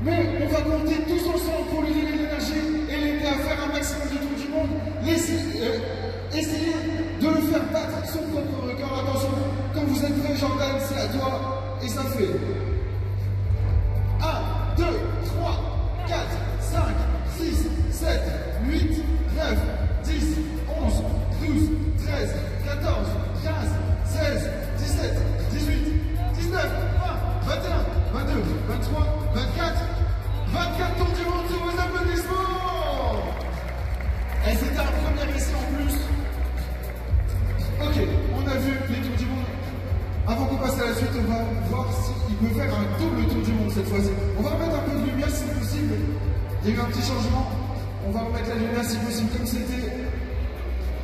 Mais on va compter tous ensemble pour lui donner de l'énergie et l'aider à faire un maximum de tours du monde. Essayez de le faire battre son propre record. Attention, quand vous êtes prêt, Jordan, c'est à toi. Et ça fait 1, 2, 3, 4, 5, 6, 7, 8, 9, 10, 11, 12, 13, 14, 15, 16, 17, 18, 19, 20, 21, 22, 23, 24, 24 tours du monde sur vos applaudissements. Et c'était un premier essai en plus. Ok, on a vu les tours du monde. Avant qu'on passe à la suite, on va voir s'il peut faire un double tour du monde cette fois-ci. On va remettre un peu de lumière si possible. Il y a eu un petit changement. On va remettre la lumière si possible comme c'était.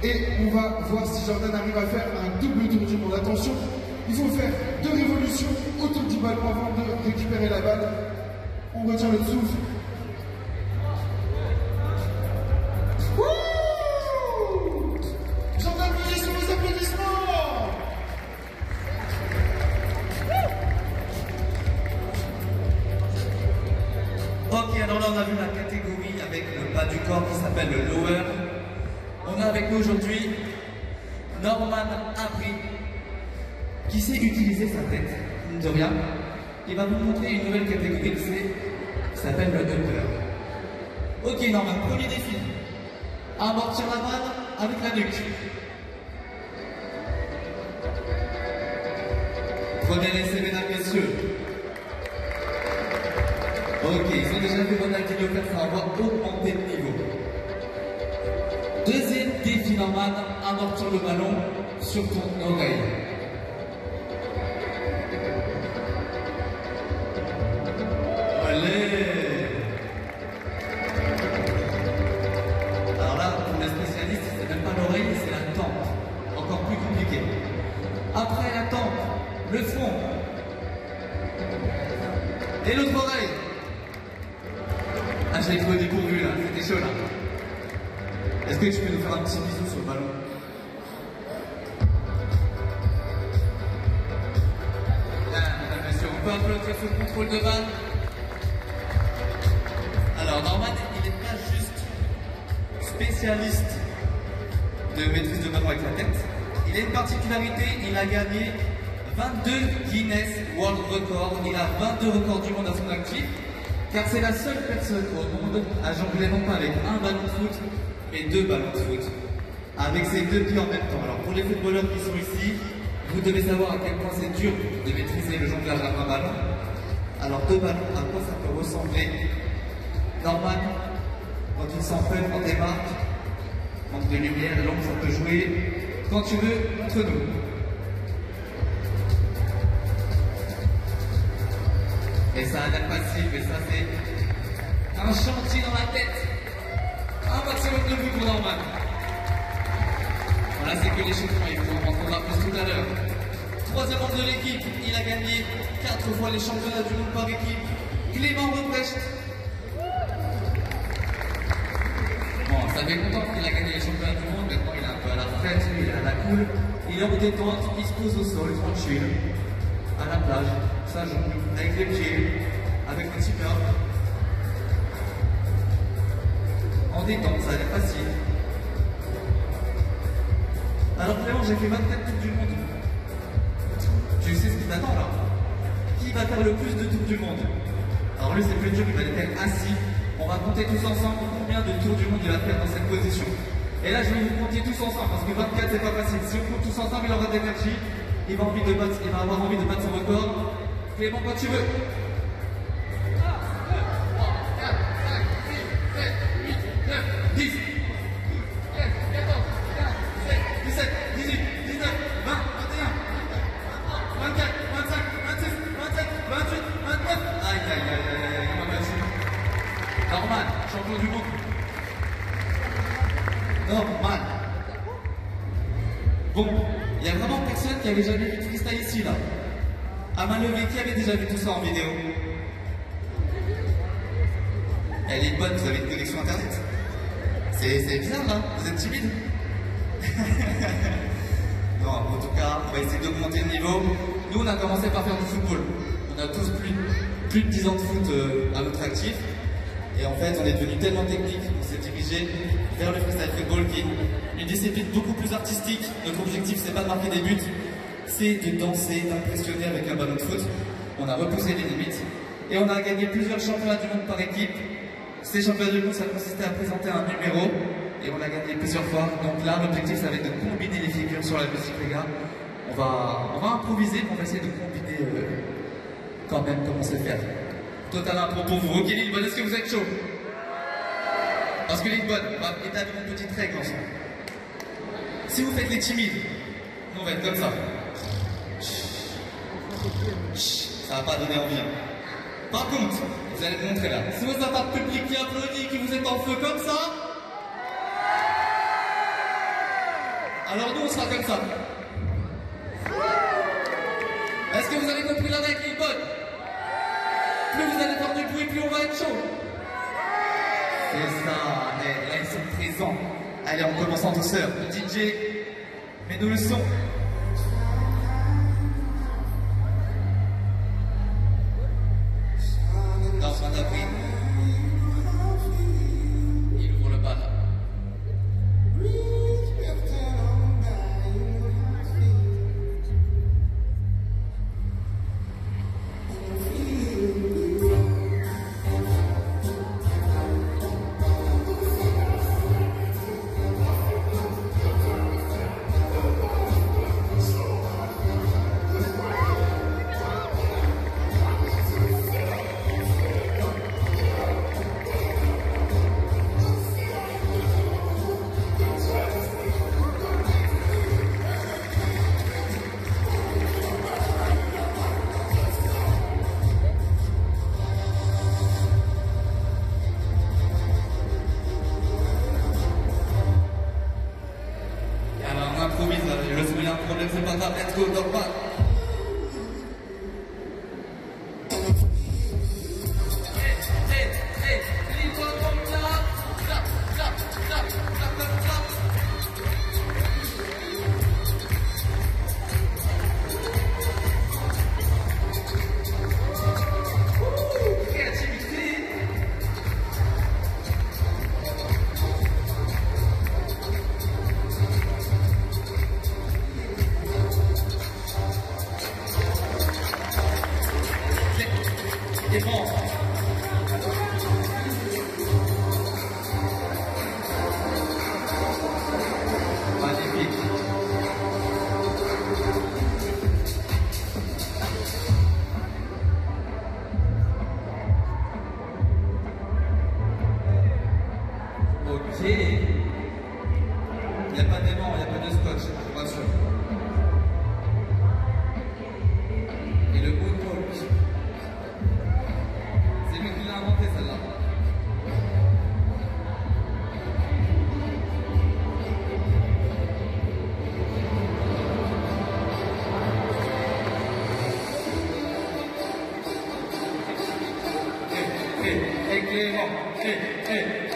Et on va voir si Jordan arrive à faire un double tour du monde. Attention, il faut faire 2 révolutions autour du ballon avant de récupérer la balle. On retient le souffle. Wouh! Jordan Meunier sur vos applaudissements. Ok, alors là on a vu la catégorie avec le bas du corps qui s'appelle le lower. On a avec nous aujourd'hui Norman Abri qui sait utiliser sa tête, mine de rien. Il va vous montrer une nouvelle catégorie qui s'appelle le upper. Ok Norman, premier défi. Amortir la balle avec la nuque. Premier essai, mesdames, messieurs. Ok, ils ont déjà fait Ronaldinho faire ça, on va augmenter le niveau. Deuxième défi Norman, amortir le ballon sur ton oreille. Allez! Alors là, pour les spécialistes, c'est même pas l'oreille, c'est la tempe. Encore plus compliqué. Après la tempe, le front. Et l'autre oreille. Ah, je l'ai trouvé dépourvu là, c'était chaud là. Est-ce que tu peux nous faire un petit bisou sur le ballon? Là, mesdames et messieurs, on peut applaudir sous le contrôle de balle. Alors, Norman, il n'est pas juste spécialiste de maîtrise de ballon avec la tête. Il a une particularité, il a gagné 22 Guinness World Records. Il a 22 records du monde à son actif, car c'est la seule personne au monde à jongler non pas avec un ballon de foot, mais 2 ballons de foot, avec ses 2 pieds en même temps. Alors pour les footballeurs qui sont ici, vous devez savoir à quel point c'est dur de maîtriser le jonglage à un ballon. Alors 2 ballons, à quoi ça peut ressembler? Norman, quand tu te sens prêt, quand t'es marque, manque de lumière, l'ombre, ça peut jouer. Quand tu veux, montre-nous. Et ça a l'air facile, mais ça c'est un chantier dans la tête. Un maximum de vues pour Norman. Voilà, c'est que les chiffres, il faut en prendre plus tout à l'heure. 3e membre de l'équipe, il a gagné 4 fois les championnats du monde par équipe. Clément Rebrecht. Bon, ça fait longtemps qu'il a gagné les championnats du monde, maintenant il est un peu à la retraite, il est à la cool. Il est en détente, il se pose au sol, tranquille, à la plage, ça jongle, avec les pieds, avec le petit pain. En détente, ça a l'air facile. Alors Clément, j'ai fait 24 tours du monde. Tu sais ce qui t'attend là? Qui va faire le plus de tours du monde? Alors lui c'est plus dur, il va être assis. On va compter tous ensemble combien de tours du monde il va faire dans cette position. Et là je vais vous compter tous ensemble parce que 24 c'est pas facile. Si on compte tous ensemble, il aura de l'énergie, il va avoir envie de battre son record. Clément, quand tu veux. 1, 2, 3, 4, 5, 6, 7, 8, 9, 10, 12, 13, 14, 15, 16, 17, 18, 19, 20, 21, 24, 25, 26, 27, 28, 29. Aïe, aïe, aïe, aïe, il m'a battu. Norman, champion du monde. Norman. Bon, il y a vraiment personne qui avait jamais vu de freestyle ici, là. À main levée, qui avait déjà vu tout ça en vidéo? Elle est bonne, vous avez une connexion internet. C'est bizarre, là. Vous êtes timide? Non, en tout cas, on va essayer d'augmenter le niveau. Nous, on a commencé par faire du football. On a tous plus de 10 ans de foot à notre actif. Et en fait, on est devenu tellement technique qu'on s'est dirigé vers le freestyle football, qui est une discipline beaucoup plus artistique. Notre objectif, c'est pas de marquer des buts, c'est de danser, d'impressionner avec un ballon de foot. On a repoussé les limites et on a gagné plusieurs championnats du monde par équipe. Ces championnats du monde, ça consistait à présenter un numéro et on l'a gagné plusieurs fois. Donc là, l'objectif, ça va être de combiner les figures sur la musique, les gars. On va improviser, on va essayer de combiner quand même comment se faire. Total impro pour vous. Ok, Lillebonne, est-ce que vous êtes chaud? Parce que Lillebonne, on va établir une petite règle ensemble. Si vous faites les timides, nous on va être comme ça. Ça va pas donner envie. Par contre, vous allez me montrer là. Si vous n'avez pas de public qui applaudit, que vous êtes en feu comme ça, alors nous on sera comme ça. Est-ce que vous avez compris la règle, Lillebonne? Plus vous allez faire du bruit, plus on va être chaud. C'est ça, là ils sont présents. Allez, on commence en douceur. Le DJ, mets-nous le son. Dans son abri. Il ouvre le bal. Le souvenir un problème, c'est pas grave, let's go, Norman. n'y a pas d'aimant, il n'y a pas de scotch, je vous rassure. Et le moonwalk, c'est lui qui l'a inventé celle-là. Éclairant, éclairant,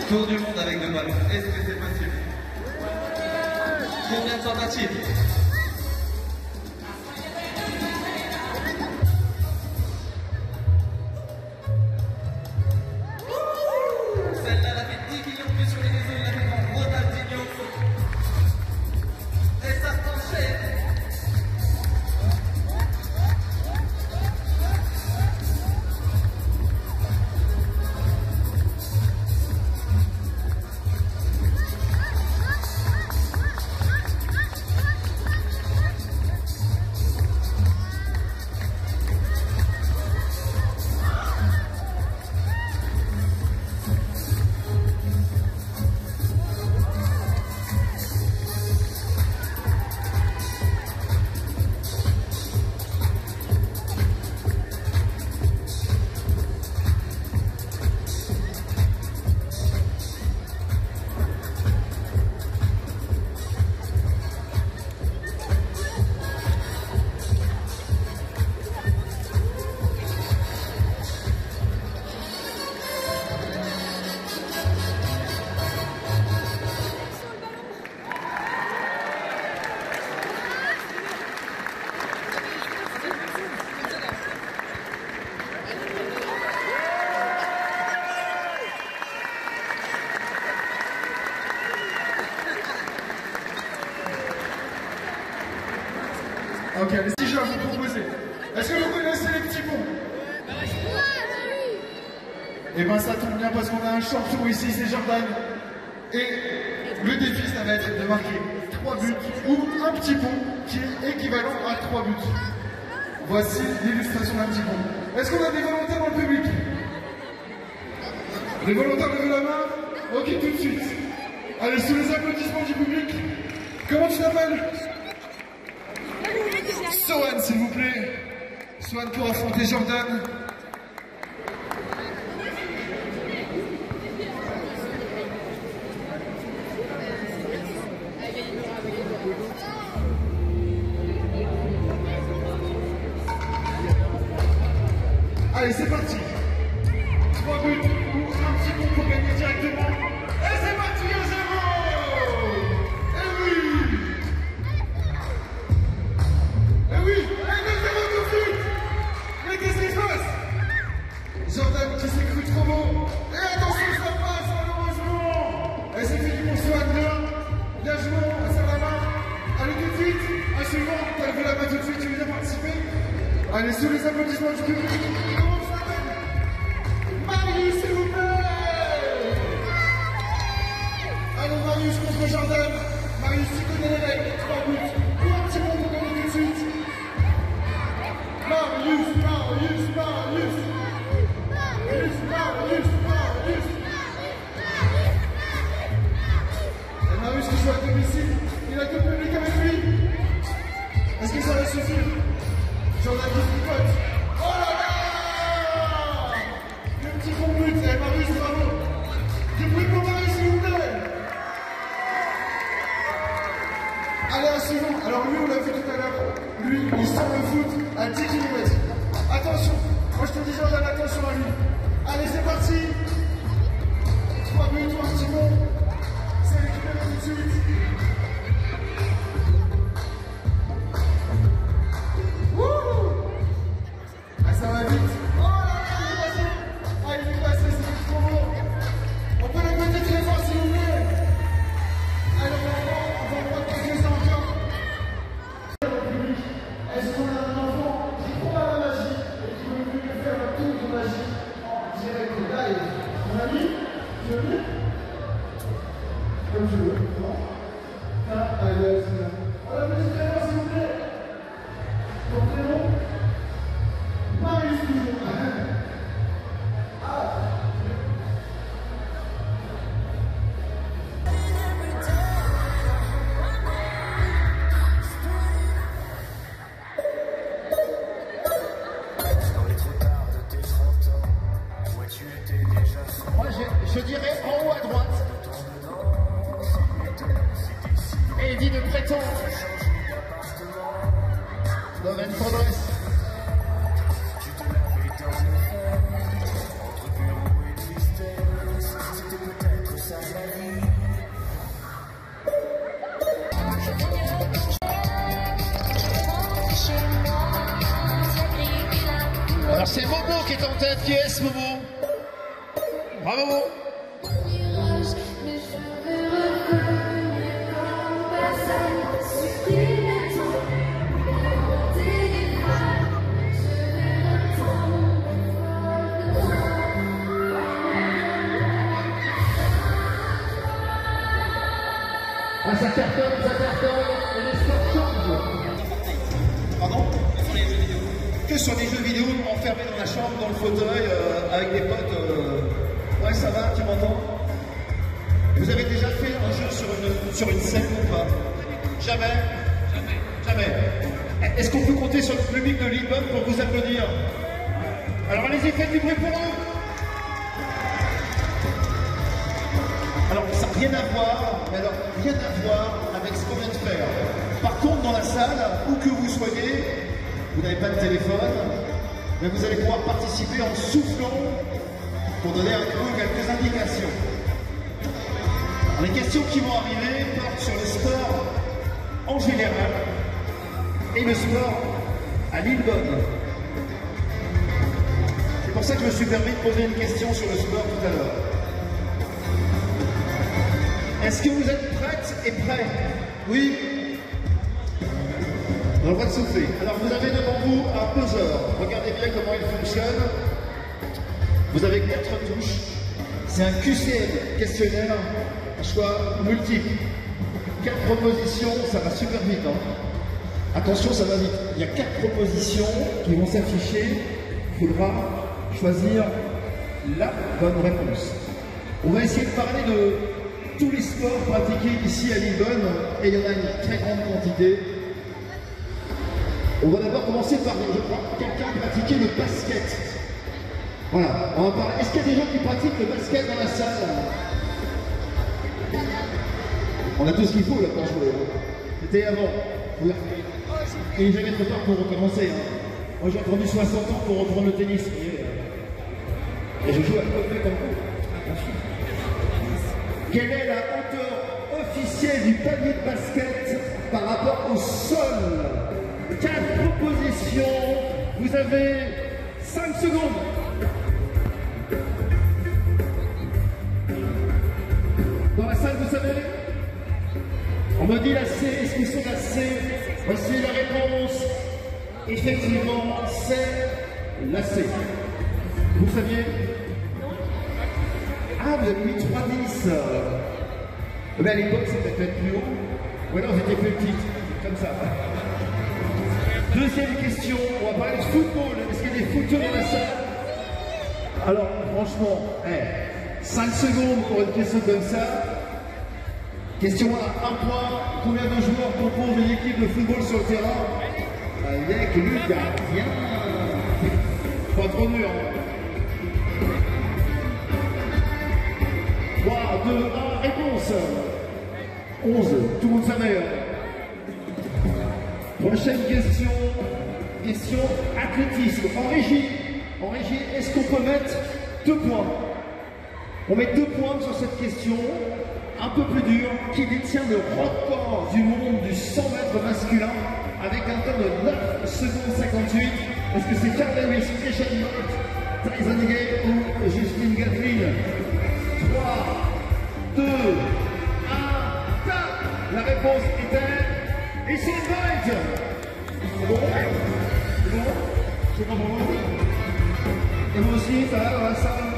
Tour du monde avec le ballon. Est-ce que c'est possible? Combien de tentatives? Celle-là, elle a fait 10 millions de vues sur les réseaux, il a fait en Ronaldinho. Et ça s'enchaîne. Ok, allez, si je vais vous proposer. Est-ce que vous connaissez les petits ponts? Eh ben ça tombe bien parce qu'on a un champion ici, c'est Jordan. Et le défi, ça va être de marquer 3 buts ou un petit pont qui est équivalent à 3 buts. Voici l'illustration d'un petit pont. Est-ce qu'on a des volontaires dans le public? Les volontaires, levez la main. Ok, tout de suite. Allez, sous les applaudissements du public. Comment tu t'appelles? Sohan, s'il vous plaît. Sohan pour affronter Jordan. Allez, c'est parti. 3 buts ou un petit pont pour gagner directement. Et c'est parti, 1-0. Et oui. Et oui. Et 2-0 tout de suite. Mais qu'est-ce qui se passe? Jordan qui s'est cru trop beau. Et attention, ça passe malheureusement. Et c'est fini pour Sohan. Bien joué, on serre la main. Allez tout de suite. Un suivant, t'as levé la main tout de suite, tu veux bien participer? Allez, sous les applaudissements du public. Marius, s'il vous plaît. Allez, Marius contre Jordan. Marius, tu connais les règles. 3 buts. Ou un petit mot pour gagner tout de suite. Marius, Marius, Marius. Marius, Marius, Marius. Et Marius qui joue à domicile. Il a tout le public avec lui. Est-ce que ça va suffire? Jordan qui tricote. Oh là là! Le petit bon but, et Marius, bravo! Du bruit pour Marius, s'il vous plaît! Allez, un suivant. Alors lui, on l'a vu tout à l'heure. Lui, il sort le foot à 10 km. Attention! Moi, je te dis, Jordan, attention à lui. Allez, c'est parti! 3 buts, 3 petits bons. C'est récupéré tout de suite. Ça va vite. Oh là là, il est passé. Ah, il est passé, c'est trop beau. On peut le mettre très fort s'il vous plaît. Allez, on va prendre quelques-uns encore. Est-ce qu'on a un enfant qui croit à la magie et qui veut venir faire un tour de magie en direct live? Mon ami, tu veux venir? Comme je veux. Non? Allez, c'est là. On va mettre très fort s'il vous plaît. Ton prénom? Marius toujours. Moi je dirais en haut à droite. Et il dit de prétendre. Lorraine Faudresse. Alors c'est Momo qui est en tête. Qui est-ce, Momo? Bravo, Momo. Ah, ça cartonne, et les scores changent. Pardon? Que sur des jeux vidéo enfermés dans la chambre, dans le fauteuil, avec des potes. Ouais, ça va, tu m'entends? Vous avez déjà fait un jeu sur une scène ou pas? Jamais? Jamais. Est-ce qu'on peut compter sur le public de Lillebonne pour vous applaudir? Alors allez-y, faites du bruit pour eux. Alors ça n'a rien à voir, mais alors rien à voir avec ce qu'on vient de faire. Par contre, dans la salle, où que vous soyez, vous n'avez pas de téléphone, mais vous allez pouvoir participer en soufflant pour donner un peu quelques indications. Alors, les questions qui vont arriver portent sur le sport en général et le sport à Lillebonne. C'est pour ça que je me suis permis de poser une question sur le sport tout à l'heure. Est-ce que vous êtes prêtes et prêts? Oui? On va souffler. Alors vous avez devant vous un buzzer. Regardez bien comment il fonctionne. Vous avez 4 touches. C'est un QCM, questionnaire, un choix multiple. 4 propositions, ça va super vite. Hein. Attention, ça va vite. Il y a 4 propositions qui vont s'afficher. Il faudra choisir la bonne réponse. On va essayer de parler de tous les sports pratiqués ici à Lisbonne, et il y en a une très grande quantité. On va d'abord commencer par, je crois, quelqu'un pratiquer le basket. Voilà, on va parler. Est-ce qu'il y a des gens qui pratiquent le basket dans la salle? On a tout ce qu'il faut là pour jouer. C'était avant. Il n'est jamais trop tard pour recommencer. Hein. Moi j'ai attendu 60 ans pour reprendre le tennis. Et je joue à peu près comme vous. Quelle est la hauteur officielle du panier de basket par rapport au sol? 4 propositions. Vous avez 5 secondes. Dans la salle, vous savez? On me dit la C. Est-ce que c'est la C? Voici la réponse. Effectivement, c'est la C. Vous saviez? Ah, vous avez mis 3-10. Mais à l'époque, c'était peut-être plus haut. Ou alors, j'étais plus petite. Comme ça. Deuxième question. On va parler de football. Est-ce qu'il y a des footeurs dans la salle? Alors, franchement, 5 secondes pour une question comme ça. Question à 1 point. Combien de joueurs composent une équipe de football sur le terrain? Avec le gardien. Pas trop dur. 3, 2, 1, réponse. 11. Tout le monde savait. Prochaine question. Question athlétisme. En régie, est-ce qu'on peut mettre 2 points? On met 2 points sur cette question. Un peu plus dur, qui détient le record du monde du 100 mètres masculin avec un temps de 9 secondes 58. Est-ce que c'est Carl Lewis, Christian Bolt, Tyson Gay ou Justine Gatlin? 3, 2, 1, 4. La réponse était Usain Bolt. C'est bon? C'est bon? C'est bon pour vous? Et vous aussi, ça va dans la salle?